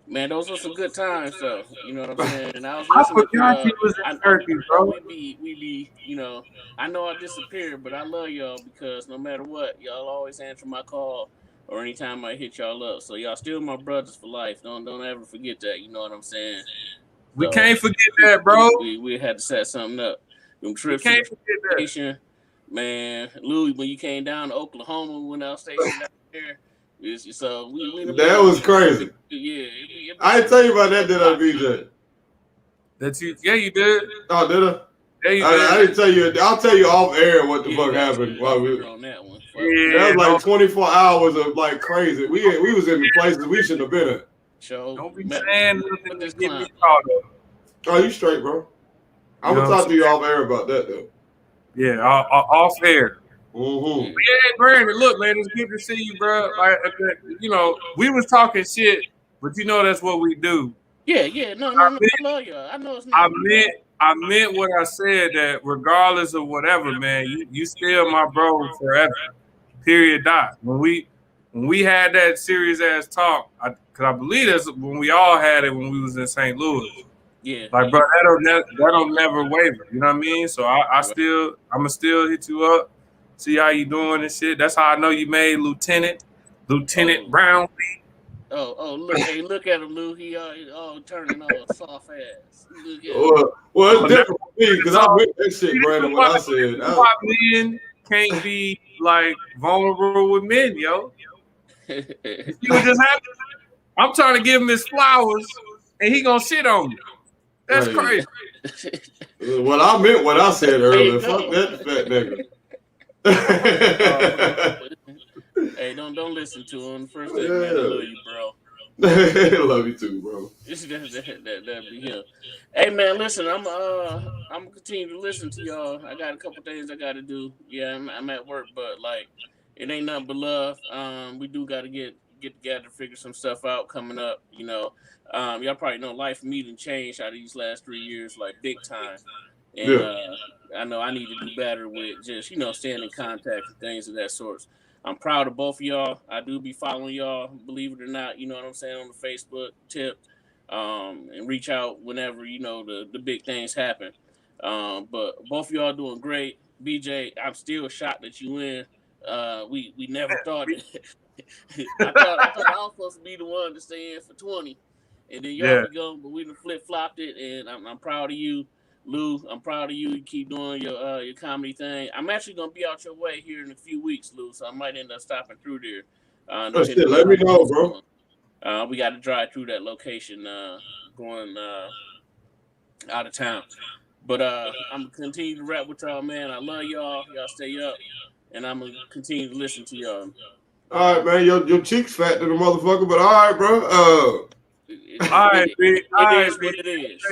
Man, those were some good times, though. You know what I'm saying? And I was I listening forgot to. he was in Turkey, bro. We be. You know, I know I disappeared, but I love y'all because no matter what, y'all always answer my call or anytime I hit y'all up. So y'all still my brothers for life. Don't ever forget that. You know what I'm saying? We So, can't forget that, bro. We had to set something up. Them trips We to can't the forget that. station, man. Louis, when you came down to Oklahoma when I was stationed out there. So we That was crazy. Yeah, I didn't tell you about that, did I, BJ? That you? Yeah, you did. Oh, did I? Yeah, you I did. didn't tell you. I'll tell you off air what the fuck that's happened while we. on that one. That was like 24 hours of like crazy. We was in places we shouldn't have been at. Don't be saying nothing to get me caught up. Oh, you straight, bro. I'm gonna talk to you off air about that though. Yeah, off air. Mm-hmm. Yeah, Brandon, look, man, it's good to see you, bro. Like, you know, we was talking shit, but you know that's what we do. Yeah. No. I love y'all. I know it's not. I meant what I said. That regardless of whatever, man, you still my bro forever. Period. Dot. When we had that serious ass talk, because I believe that's when we all had it when we was in St. Louis. Yeah. Like, bro, that'll never waver. You know what I mean? So I'ma still hit you up, see how you doing and shit. That's how I know you made Lieutenant Brown. Look at him, Lou. He turning all soft ass. Look at him. Well, it's different for me because I meant that shit, Brandon. What I said. Why men can't be like vulnerable with men, yo? You what just happened? I'm trying to give him his flowers, and he gonna shit on me. That's crazy. Well, I meant what I said earlier. Fuck that fat nigga. Hey, don't listen to him. First thing, man, I love you, bro. Love you too, bro. That be him. Hey, man, listen, I'm gonna continue to listen to y'all. I got a couple things I gotta do. Yeah, I'm at work, but like, it ain't nothing but love. We do gotta get together, figure some stuff out coming up. You know, y'all probably know life for me done changed out of these last 3 years, like big time. And I know I need to do better with just staying in contact and things of that sort. I'm proud of both of y'all. I do be following y'all, believe it or not. You know what I'm saying, on the Facebook tip, and reach out whenever the big things happen. But both of y'all doing great. BJ, I'm still shocked that you win. We never thought it. I thought I was supposed to be the one to stay in for 20, and then y'all be going, but we done flip flopped it, and I'm proud of you. Lou, I'm proud of you. You keep doing your comedy thing. I'm actually gonna be out your way here in a few weeks, Lou, so I might end up stopping through there. Let me know, bro. We got to drive through that location going out of town. But I'm gonna continue to rap with y'all, man. I love y'all. Y'all stay up, and I'm gonna continue to listen to y'all. All right, man. Your cheeks fat to the motherfucker, but all right, bro. It is what it is.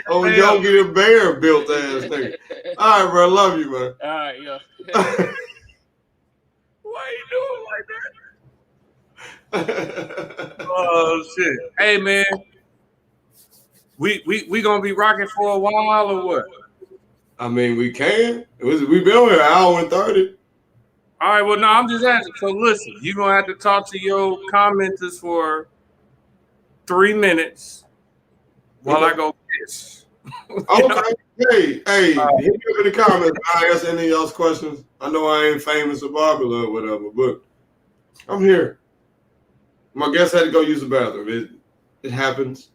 Oh, you don't get a bear built ass thing. All right, bro. Love you, man. All right, yo. Why you doing like that? Oh shit! Hey, man. We gonna be rocking for a while or what? I mean, we can. We been here an hour and 30. All right, well, no, I'm just asking. So listen, you're gonna have to talk to your commenters for 3 minutes while I go piss. Okay. Hey, hit me up in the comments. I answer any of y'all's questions. I know I ain't famous or popular or whatever, but I'm here. My guest had to go use the bathroom. It happens.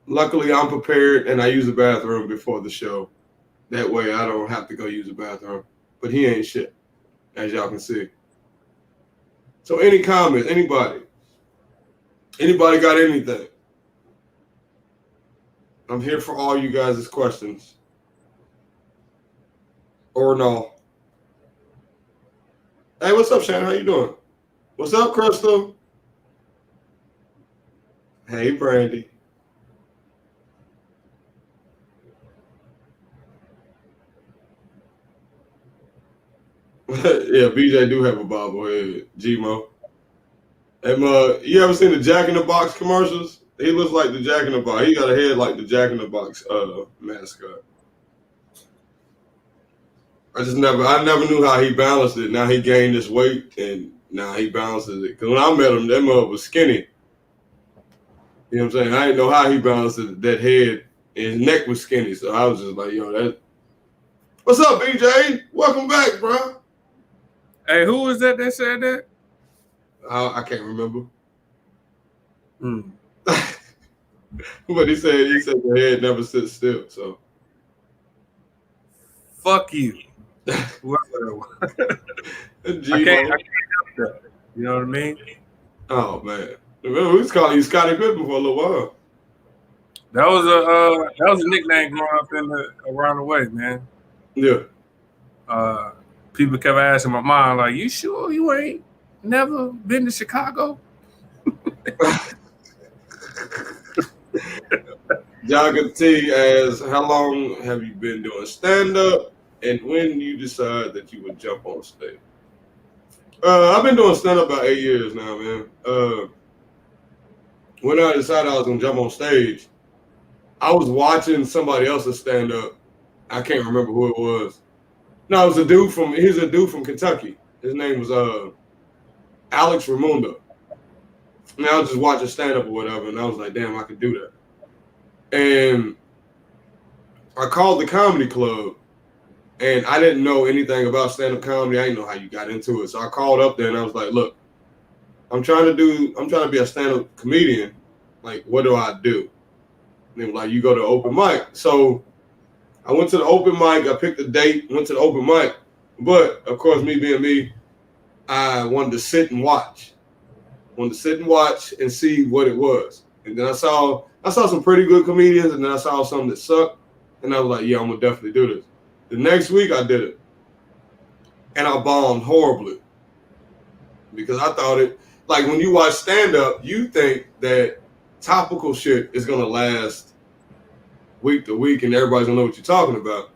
Luckily, I'm prepared and I use the bathroom before the show. That way, I don't have to go use the bathroom. But he ain't shit, as y'all can see. So, any comments? Anybody? Anybody got anything? I'm here for all you guys' questions. Or no. Hey, what's up, Shannon? How you doing? What's up, Crystal? Hey, Brandy. Yeah, BJ do have a bobblehead, Gmo. And you ever seen the Jack in the Box commercials? He looks like the Jack in the Box. He got a head like the Jack in the Box mascot. I never knew how he balanced it. Now he gained this weight and now he balances it. Because when I met him, that mother was skinny. You know what I'm saying? I didn't know how he balanced it, that head, and his neck was skinny. So I was just like, yo, that. What's up, BJ? Welcome back, bro. Hey, who was that said that? I can't remember. Mm. But he said your head never sits still. So fuck you. I can't help that. You know what I mean? Oh man, we was calling you Scottie Pippen for a little while. That was a nickname growing up around the way, man. Yeah. People kept asking my mom, like, "You sure you ain't never been to Chicago?" Jogger T asks, how long have you been doing stand-up, and when you decide that you would jump on stage? I've been doing stand-up about 8 years now, man. When I decided I was gonna jump on stage, I was watching somebody else's stand-up. I can't remember who it was. No, it was he's a dude from Kentucky. His name was Alex Ramundo. And I was just watching stand-up or whatever, and I was like, damn, I could do that. And I called the comedy club, and I didn't know anything about stand-up comedy. I didn't know how you got into it. So I called up there, and I was like, look, I'm trying to be a stand-up comedian. Like, what do I do? And they were like, you go to open mic. So I went to the open mic. I picked a date, went to the open mic. But, of course, me being me, I wanted to sit and watch. And see what it was. And then I saw some pretty good comedians, and then I saw some that sucked. And I was like, yeah, I'm going to definitely do this. The next week, I did it. And I bombed horribly. Because I thought like when you watch stand-up, you think that topical shit is going to last week to week and everybody's going to know what you're talking about.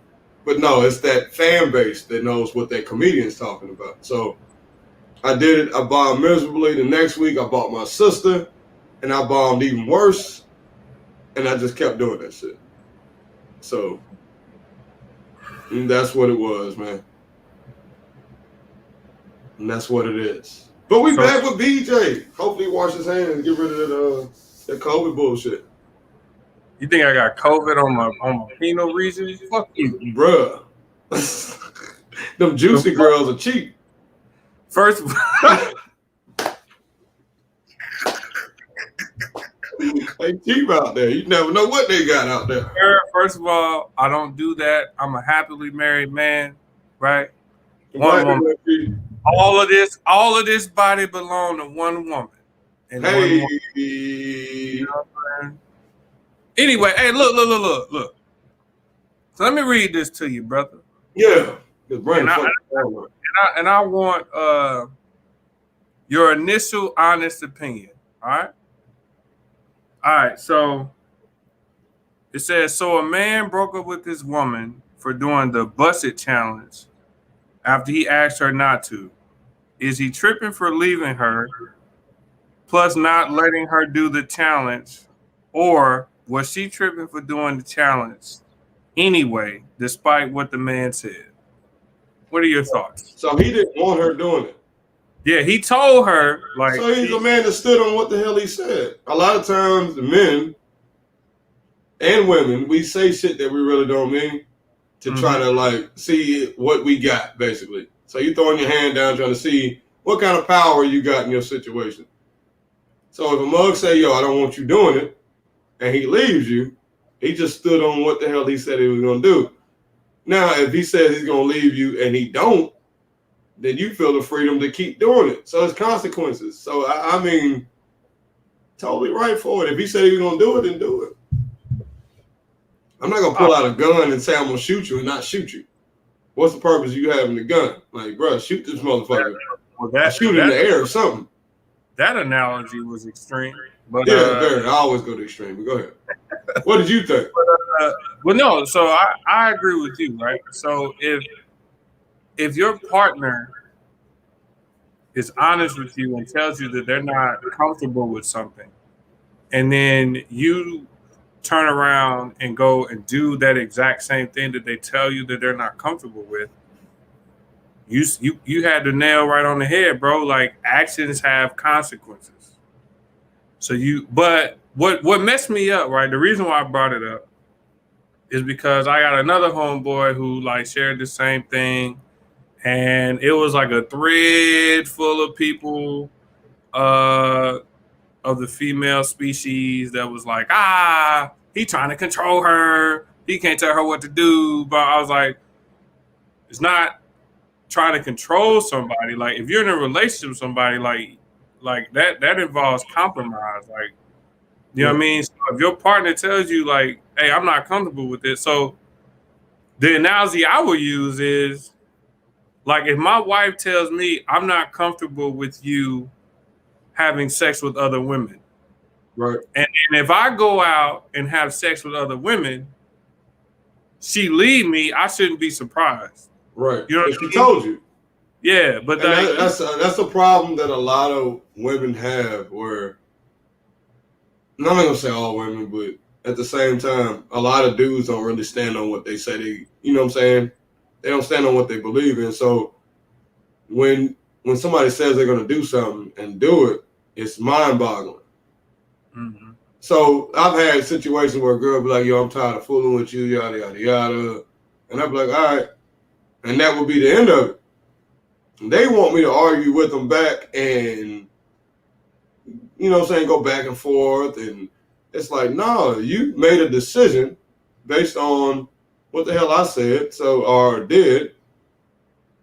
But no, it's that fan base that knows what that comedian's talking about. So I did it. I bombed miserably. The next week, I bought my sister, and I bombed even worse. And I just kept doing that shit. So that's what it was, man. And that's what it is. But we back with BJ. Hopefully, he wash his hands and get rid of that COVID bullshit. You think I got COVID on my penal region? Fuck you, bruh. Them juicy girls are cheap. First, they cheap out there. You never know what they got out there. First of all, I don't do that. I'm a happily married man, right? One woman. All of this body belong to one woman. And hey. one woman. You know what I'm saying? Anyway, hey, look. So let me read this to you, brother. Yeah. And I want your initial honest opinion. All right. All right. So it says, so a man broke up with his woman for doing the Busset challenge after he asked her not to. Is he tripping for leaving her, plus not letting her do the challenge, or was she tripping for doing the challenge anyway, despite what the man said? What are your thoughts? So he didn't want her doing it. Yeah, he told her like. So he's a man that stood on what the hell he said. A lot of times, the men and women, we say shit that we really don't mean to try to like see what we got, basically. So you throwing your hand down trying to see what kind of power you got in your situation. So if a mug say, yo, I don't want you doing it, and he leaves you, he just stood on what the hell he said he was going to do. Now, if he says he's going to leave you and he don't, then you feel the freedom to keep doing it. So it's consequences. So, I mean, totally right for it. If he said he was going to do it, then do it. I'm not going to pull out a gun and say I'm going to shoot you and not shoot you. What's the purpose of you having the gun? Like, bro, shoot this motherfucker. Well, shoot in the air or something. That analogy was extreme. But, yeah, very. I always go to extreme. But go ahead. What did you think? Well, no. So I agree with you, right? So if your partner is honest with you and tells you that they're not comfortable with something, and then you turn around and go and do that exact same thing that they tell you that they're not comfortable with, you had the nail right on the head, bro. Like, actions have consequences. So but what messed me up, right? The reason why I brought it up is because I got another homeboy who like shared the same thing, and it was like a thread full of people of the female species that was like, he trying to control her. He can't tell her what to do. But I was like, it's not trying to control somebody. Like, if you're in a relationship with somebody, like that involves compromise. Like, you know what I mean? So if your partner tells you like, hey, I'm not comfortable with this. So the analogy I would use is like, if my wife tells me I'm not comfortable with you having sex with other women. Right. And if I go out and have sex with other women, she leave me, I shouldn't be surprised. Right. You know what I mean? Told you. Yeah, but that's a problem that a lot of women have where, I'm not gonna say all women, but at the same time, a lot of dudes don't really stand on what they say they, you know what I'm saying? They don't stand on what they believe in. So when somebody says they're gonna do something and do it, it's mind-boggling. Mm-hmm. So I've had situations where a girl be like, yo, I'm tired of fooling with you, yada, yada, yada. And I'd be like, all right. And that would be the end of it. They want me to argue with them back and, you know what I'm saying, go back and forth. And it's like, no, you made a decision based on what the hell I said or did.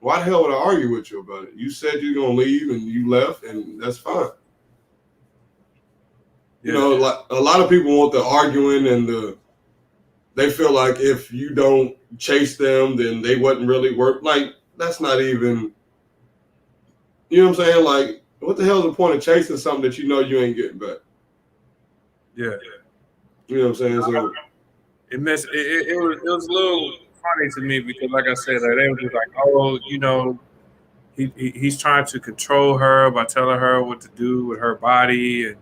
Why the hell would I argue with you about it? You said you're going to leave and you left, and that's fine. You know, like a lot of people want the arguing and they feel like if you don't chase them, then they wouldn't really work. Like, that's not even, you know what I'm saying? Like, what the hell is the point of chasing something that you know you ain't getting back? Yeah. You know what I'm saying? So it was a little funny to me because, like I said, like, they were just like, oh, you know, he's trying to control her by telling her what to do with her body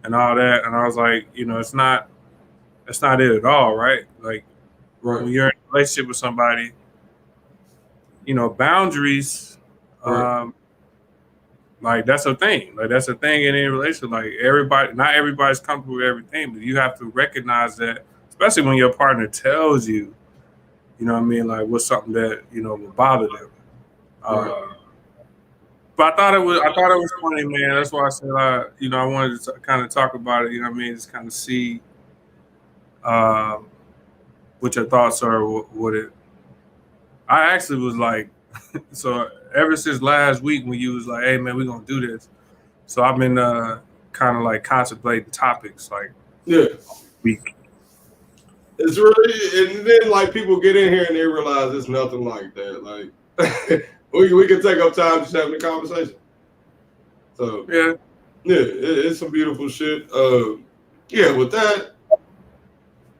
and all that. And I was like, you know, that's not it at all, right? Like, when you're in a relationship with somebody, you know, boundaries, like, that's a thing. Like, that's a thing in any relationship. Like, not everybody's comfortable with everything, but you have to recognize that, especially when your partner tells you, you know what I mean, like, what's something that, you know, will bother them. But I thought it was funny, man. That's why I said, you know, I wanted to kind of talk about it. You know what I mean? Just kind of see what your thoughts are with it. I actually was like, so ever since last week when you was like, hey, man, we're going to do this. So I've been kind of like contemplating topics like week. It's really, and then like people get in here and they realize it's nothing like that. Like, we can take up time just having a conversation. So it's some beautiful shit. With that,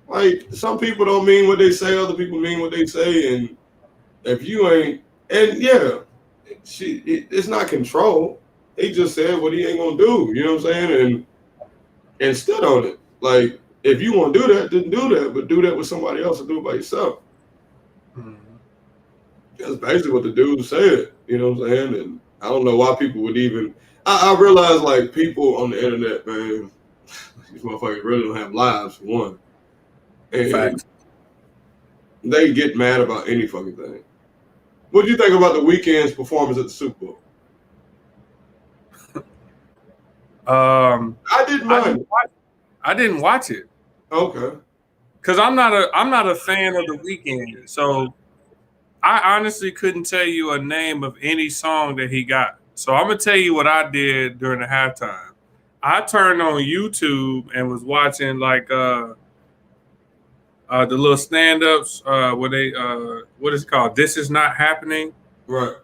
like, some people don't mean what they say, other people mean what they say, and if you ain't, and it's not control. He just said what he ain't gonna do. You know what I'm saying? And stood on it. Like, if you want to do that, then do that, but do that with somebody else or do it by yourself. Mm-hmm. That's basically what the dude said. You know what I'm saying? And I don't know why people would even. I realize like people on the internet, man, these motherfuckers really don't have lives for one, and Facts. they get mad about any fucking thing. What do you think about the Weeknd's performance at the Super Bowl? I didn't mind. I didn't watch it. Okay. Cause I'm not a fan of The Weeknd, so I honestly couldn't tell you a name of any song that he got. So I'm gonna tell you what I did during the halftime. I turned on YouTube and was watching like the little stand-ups where they what is it called? This Is Not Happening, right?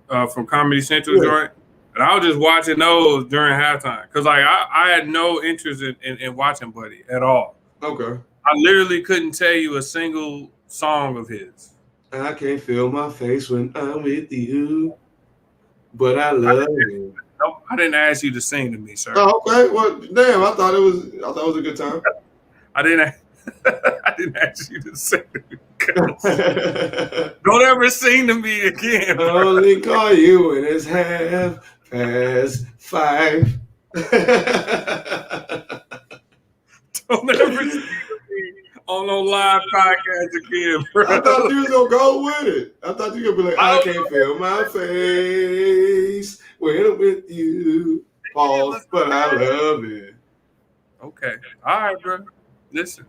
From Comedy Central joint. And I was just watching those during halftime because like I had no interest in watching Buddy at all. Okay. I literally couldn't tell you a single song of his. I can't feel my face when I'm with you, but I love you. No, I didn't ask you to sing to me, sir. Oh, okay. Well, damn. I thought it was a good time. I didn't ask you to sing to me. Don't ever sing to me again. I only call you when it's 5:30. Don't ever sing to me on no live podcast again, bro. I thought you was gonna go with it. I thought you were gonna be like, I can't feel my face when I'm with you. Pause, but I love it. Okay. All right, bro. Listen.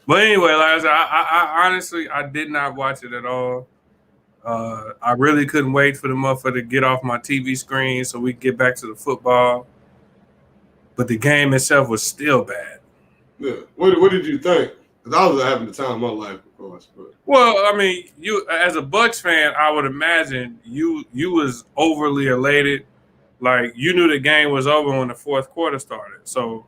But anyway, like I said, I honestly I did not watch it at all. I really couldn't wait for the motherfucker to get off my TV screen so we could get back to the football. But the game itself was still bad. Yeah. What did you think? Because I was having the time of my life, of course. But. Well, I mean, you as a Bucks fan, I would imagine you was overly elated. Like you knew the game was over when the fourth quarter started. So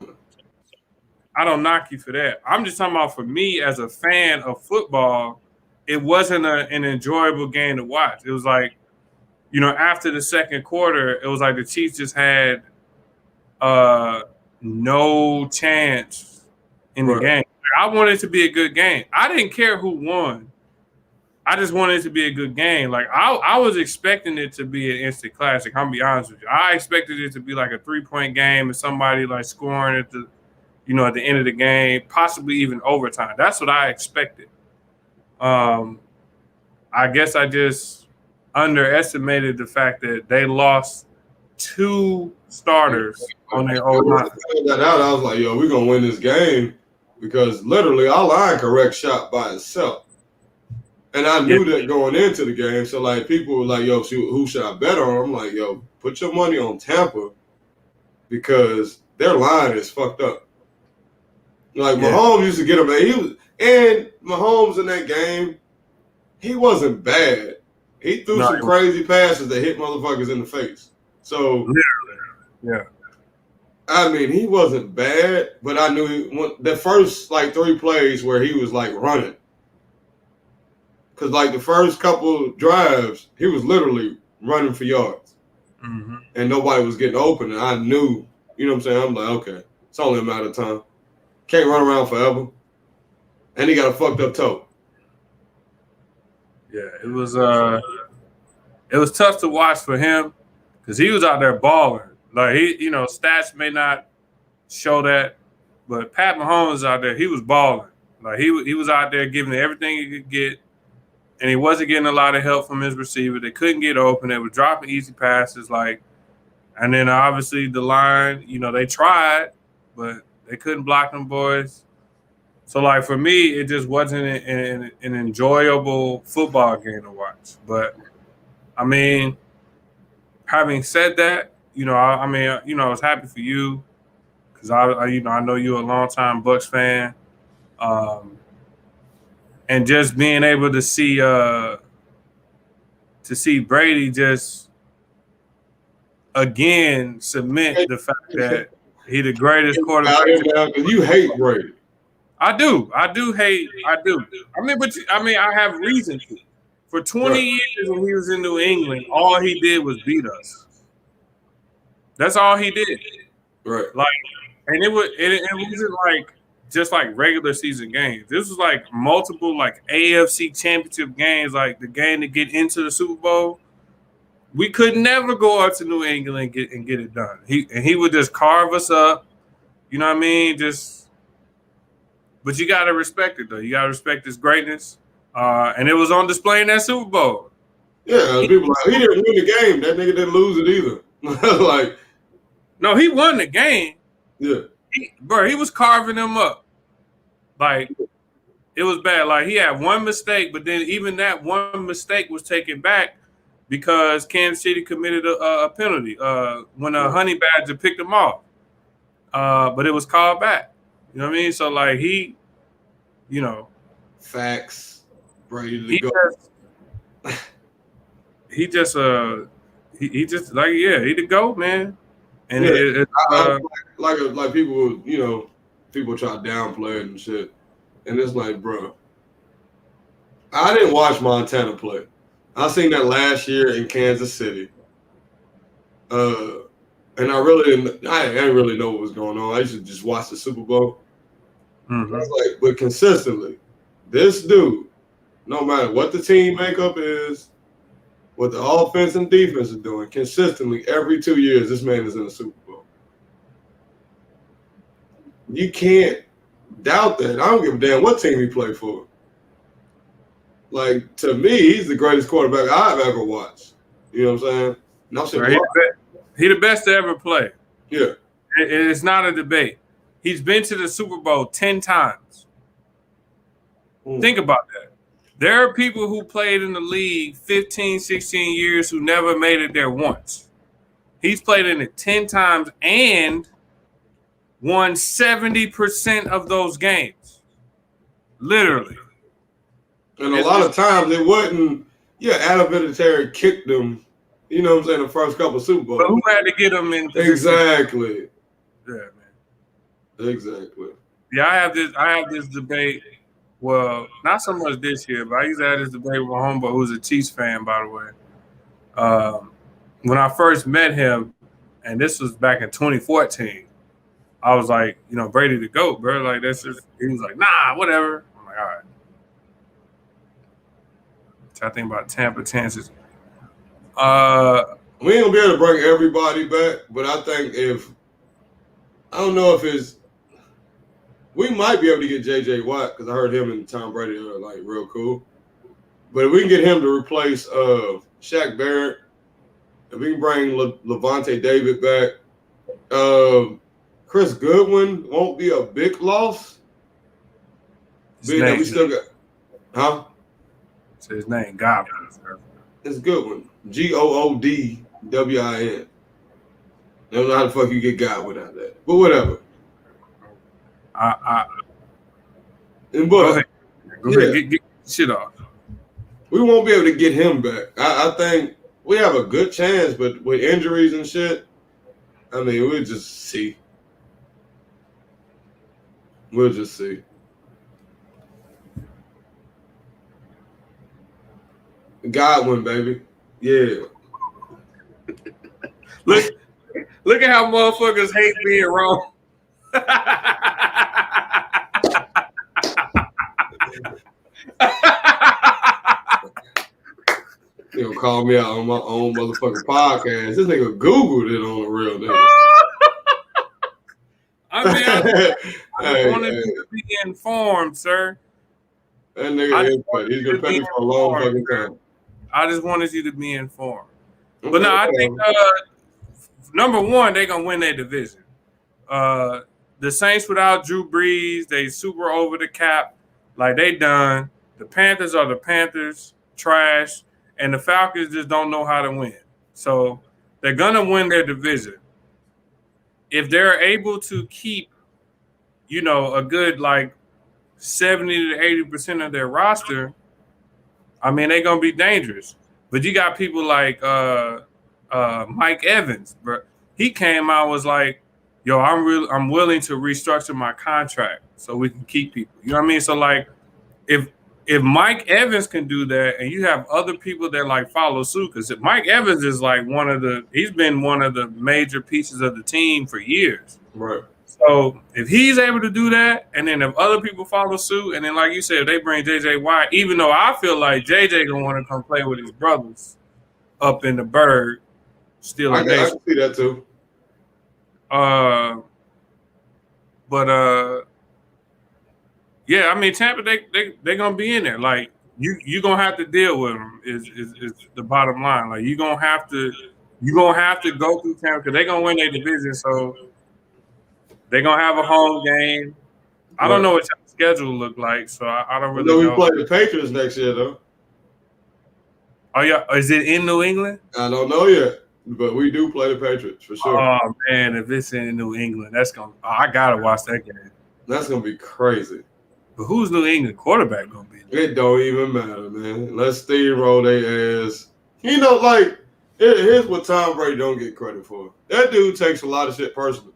I don't knock you for that. I'm just talking about for me as a fan of football, it wasn't an enjoyable game to watch. It was like, you know, after the second quarter, it was like the Chiefs just had no chance in the game. I wanted it to be a good game. I didn't care who won. I just wanted it to be a good game. Like I was expecting it to be an instant classic. I'm gonna be honest with you. I expected it to be like a 3-point game and somebody like scoring at the, you know, at the end of the game, possibly even overtime. That's what I expected. I guess I just underestimated the fact that they lost 2 starters on their own line. I was like, yo, we're gonna win this game because literally our line correct shot by itself. And I knew that going into the game. So like people were like, yo, who should I bet on? I'm like, yo, put your money on Tampa because their line is fucked up. Like Mahomes used to get him, and Mahomes in that game, he wasn't bad. He threw some crazy passes that hit motherfuckers in the face. So literally, I mean, he wasn't bad, but I knew the first like 3 plays where he was like running. Because like the first couple drives, he was literally running for yards. Mm-hmm. And nobody was getting open. And I knew, you know what I'm saying? I'm like, okay, it's only a matter of time. Can't run around forever. And he got a fucked up toe. Yeah, it was tough to watch for him because he was out there balling. Like he, you know, stats may not show that, but Pat Mahomes out there, he was balling. Like he was out there giving it everything he could get, and he wasn't getting a lot of help from his receiver. They couldn't get open. They were dropping easy passes, like, and then obviously the line, you know, they tried, but they couldn't block them boys. So, like, for me, it just wasn't an enjoyable football game to watch. But, I mean, having said that, you know, I was happy for you because, I know you're a longtime Bucks fan. And just being able to see Brady just, again, cement the fact that he's the greatest quarterback. You hate Brady. I do hate. I mean, I have reason to. For 20 years when he was in New England, all he did was beat us. That's all he did. Right. Like, and it wasn't like just like regular season games. This was like multiple like AFC championship games, like the game to get into the Super Bowl. We could never go up to New England and get it done. He would just carve us up. You know what I mean? But you gotta respect it though. You gotta respect his greatness. And it was on display in that Super Bowl. Yeah, people like he didn't win the game. That nigga didn't lose it either. Like, no, he won the game. Yeah, he was carving them up. Like, it was bad. Like, he had one mistake, but then even that one mistake was taken back because Kansas City committed a penalty when a honey badger picked him off. But it was called back. You know what I mean? So, like, he, you know. Facts. Ready to go. He just like, yeah, he the GOAT, man. And like people, you know, people try to downplay it and shit. And it's like, bro, I didn't watch Montana play. I seen that last year in Kansas City. And I didn't really know what was going on. I used to just watch the Super Bowl. Mm-hmm. I was like, but consistently, this dude, no matter what the team makeup is, what the offense and defense is doing, consistently every 2 years, this man is in the Super Bowl. You can't doubt that. I don't give a damn what team he played for. Like, to me, he's the greatest quarterback I've ever watched. You know what I'm saying? He the best to ever play. Yeah. It's not a debate. He's been to the Super Bowl 10 times. Think about that. There are people who played in the league 15, 16 years who never made it there once. He's played in it 10 times and won 70% of those games. Literally. And a lot of times it wasn't, Adam Vinatieri kicked them, you know what I'm saying, the first couple of Super Bowls. But who had to get them in position? Exactly. Yeah, man. Exactly. Yeah, I have this debate. Well, not so much this year, but I used to have this debate with my homeboy who's a Chiefs fan, by the way. When I first met him, and this was back in 2014, I was like, you know, Brady the GOAT, bro. Like, that's just, he was like, nah, whatever. I'm like, all right. So I think about Tampa chances. We ain't gonna be able to bring everybody back, but I think I don't know if it's, we might be able to get J.J. Watt because I heard him and Tom Brady are like real cool. But if we can get him to replace Shaq Barrett, if we can bring Levante David back, Chris Goodwin won't be a big loss. But we still got, huh? So his name Godwin. It's Goodwin. Goodwin. I don't know how the fuck you get Godwin out of that, but whatever. Go ahead. Get shit off. We won't be able to get him back. I think we have a good chance, but with injuries and shit, I mean, we'll just see. We'll just see. Godwin, baby. Yeah. Look at how motherfuckers hate being wrong. You know, call me out on my own motherfucking podcast. This nigga Googled it on the real nigga. I mean, I wanted you to be informed, sir. That nigga he's been petty for a long fucking time. I just wanted you to be informed. But no, I think number one, they're gonna win their division. The Saints without Drew Brees, they super over the cap, like they done. The Panthers are the Panthers, trash, and the Falcons just don't know how to win. So they're gonna win their division. If they're able to keep, you know, a good like 70 to 80% of their roster, I mean, they're gonna be dangerous. But you got people like Mike Evans, bro. He came out and was like, yo, I'm willing to restructure my contract so we can keep people. You know what I mean? So like if Mike Evans can do that and you have other people that like follow suit, because Mike Evans is like he's been one of the major pieces of the team for years. Right. So if he's able to do that, and then if other people follow suit, and then like you said, if they bring JJ Watt, even though I feel like JJ gonna want to come play with his brothers up in the Bird, still I a can nation. see that too. But yeah, I mean Tampa, they gonna be in there. Like you gonna have to deal with them. Is the bottom line? Like you gonna have to go through Tampa because they gonna win their division. So they gonna have a home game. I don't know what your schedule look like, so I don't really know. We play the Patriots next year though. Oh yeah, is it in New England? I don't know yet, but we do play the Patriots for sure. Oh man, if it's in New England, that's gonna. I gotta watch that game. That's gonna be crazy. But who's New England quarterback gonna be? It don't even matter, man. Let's steamroll their ass. You know, like here's what Tom Brady don't get credit for. That dude takes a lot of shit personally.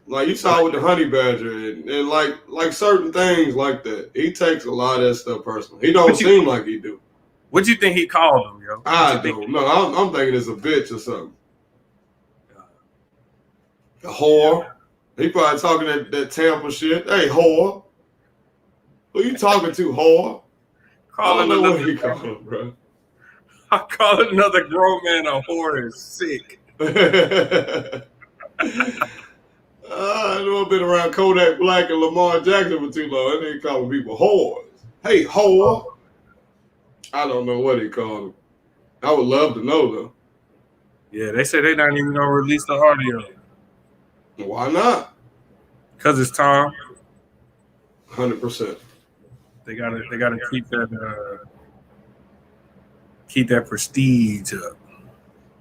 Like you saw with the honey badger and like certain things like that. He takes a lot of that stuff personally. He don't seem like he do. What you think he called him, yo? I don't know. I'm thinking it's a bitch or something. A whore. He probably talking that Tampa shit. Hey, whore. Who you talking to, whore? I don't know what he called him, bro. I call another grown man a whore is sick. I know I've been around Kodak Black and Lamar Jackson for too long. They calling people whores. Hey, whore. I don't know what he called him. I would love to know, though. Yeah, they say they're not even going to release the audio. Why not? Because it's Tom. 100%. They gotta keep that prestige up.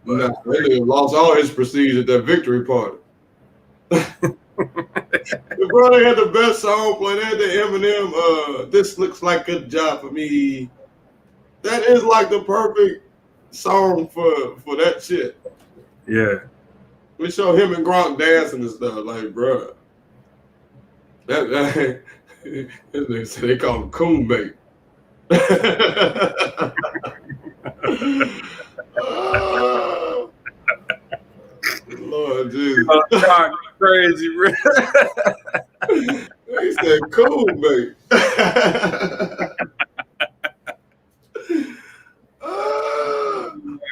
Nah, they lost all his prestige at that victory party. Bro, they had the best song playing. They had the Eminem, This Looks Like a Job for Me. That is like the perfect song for that shit. Yeah. We show him and Gronk dancing and stuff. Like, bro. That they call him Coon Bait. Oh, Lord Jesus. Crazy, bro. He said Coon Bait.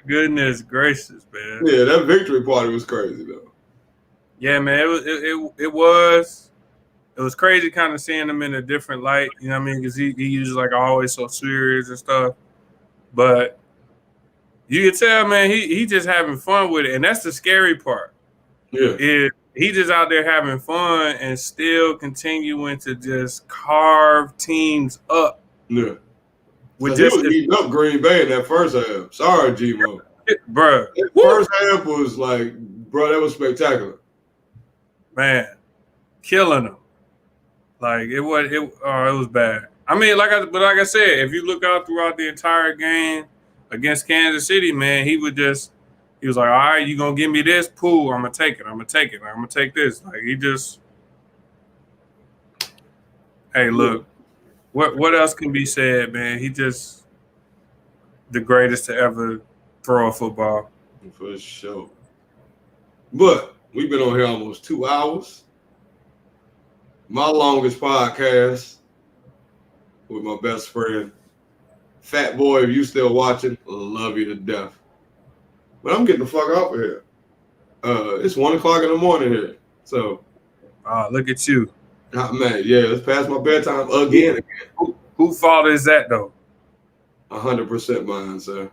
Goodness gracious, man. Yeah, that victory party was crazy though. Yeah, man, it was crazy kind of seeing him in a different light. You know what I mean? Because he usually like always so serious and stuff. But you can tell, man, he just having fun with it, and that's the scary part. Yeah, he just out there having fun and still continuing to just carve teams up. Yeah. With he was eating up Green Bay in that first half. Sorry, G-Mo. Bro. That first half was like, bro, that was spectacular. Man, killing them. Like it was bad. I mean, like I said, if you look out throughout the entire game against Kansas City, man, he was like, all right, you gonna give me this? Cool, I'm gonna take it. I'm gonna take this. Like he just, hey, look, what else can be said, man? He just the greatest to ever throw a football. For sure. But we've been on here almost 2 hours. My longest podcast with my best friend. Fat boy, if you still watching, love you to death. But I'm getting the fuck off of here. It's 1 o'clock in the morning here. So Look at you. Man, yeah, it's past my bedtime again. Who fault is that though? 100% mine, sir.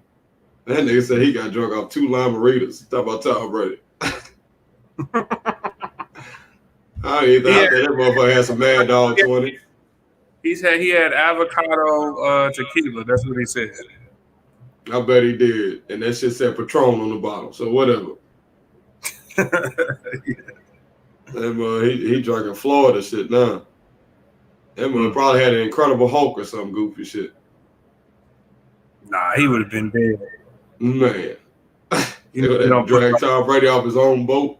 That nigga said he got drunk off 2 lime margaritas. Talk about Tom Brady. I don't even think that motherfucker had some Mad Dog 20. He had avocado tequila. That's what he said. I bet he did. And that shit said Patron on the bottle. So whatever. That he drinking Florida shit now. That man probably had an Incredible Hulk or some goofy shit. Nah, he would have been dead. Man. He drag Tom Brady off his own boat.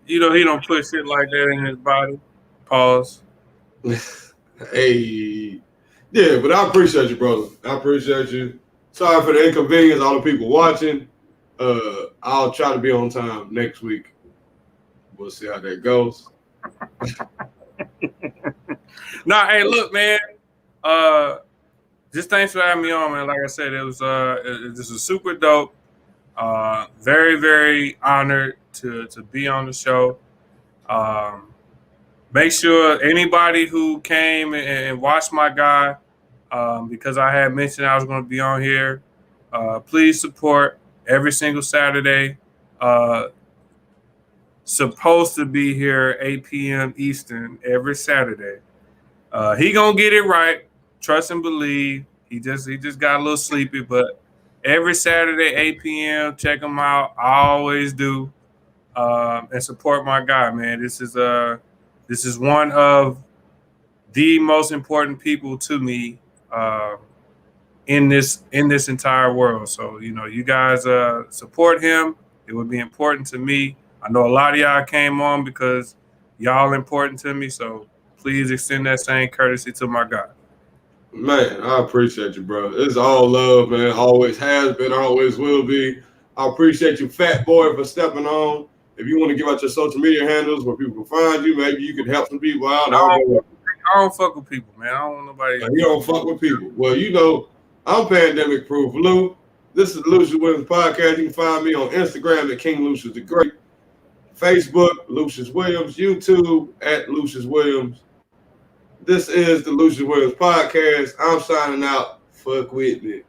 You know, he don't put shit like that in his body. Pause. Hey. Yeah, but I appreciate you, brother. I appreciate you. Sorry for the inconvenience, all the people watching. I'll try to be on time next week. We'll see how that goes. Nah, hey, look, man. Just thanks for having me on, man. Like I said, this is super dope. Very, very honored to be on the show. Make sure anybody who came and watched my guy, because I had mentioned I was going to be on here, please support every single Saturday. Supposed to be here 8 p.m. Eastern every Saturday. He gonna get it right. Trust and believe. He just got a little sleepy, but every Saturday 8 p.m. Check him out. I always do, and support my guy, man. This is one of the most important people to me in this entire world. So you guys support him. It would be important to me. I know a lot of y'all came on because y'all important to me. So please extend that same courtesy to my guy. Man, I appreciate you, bro. It's all love, man. Always has been, always will be. I appreciate you, Fat Boy, for stepping on. If you want to give out your social media handles where people can find you, maybe you can help some people out. I don't fuck with people, man. I don't want nobody. You don't fuck with people. Well, I'm pandemic proof. Lou, this is the Lucious Williams Podcast. You can find me on Instagram at King Lucious the Great, Facebook, Lucious Williams, YouTube at Lucious Williams. This is the Lucious Williams Podcast. I'm signing out. Fuck with me.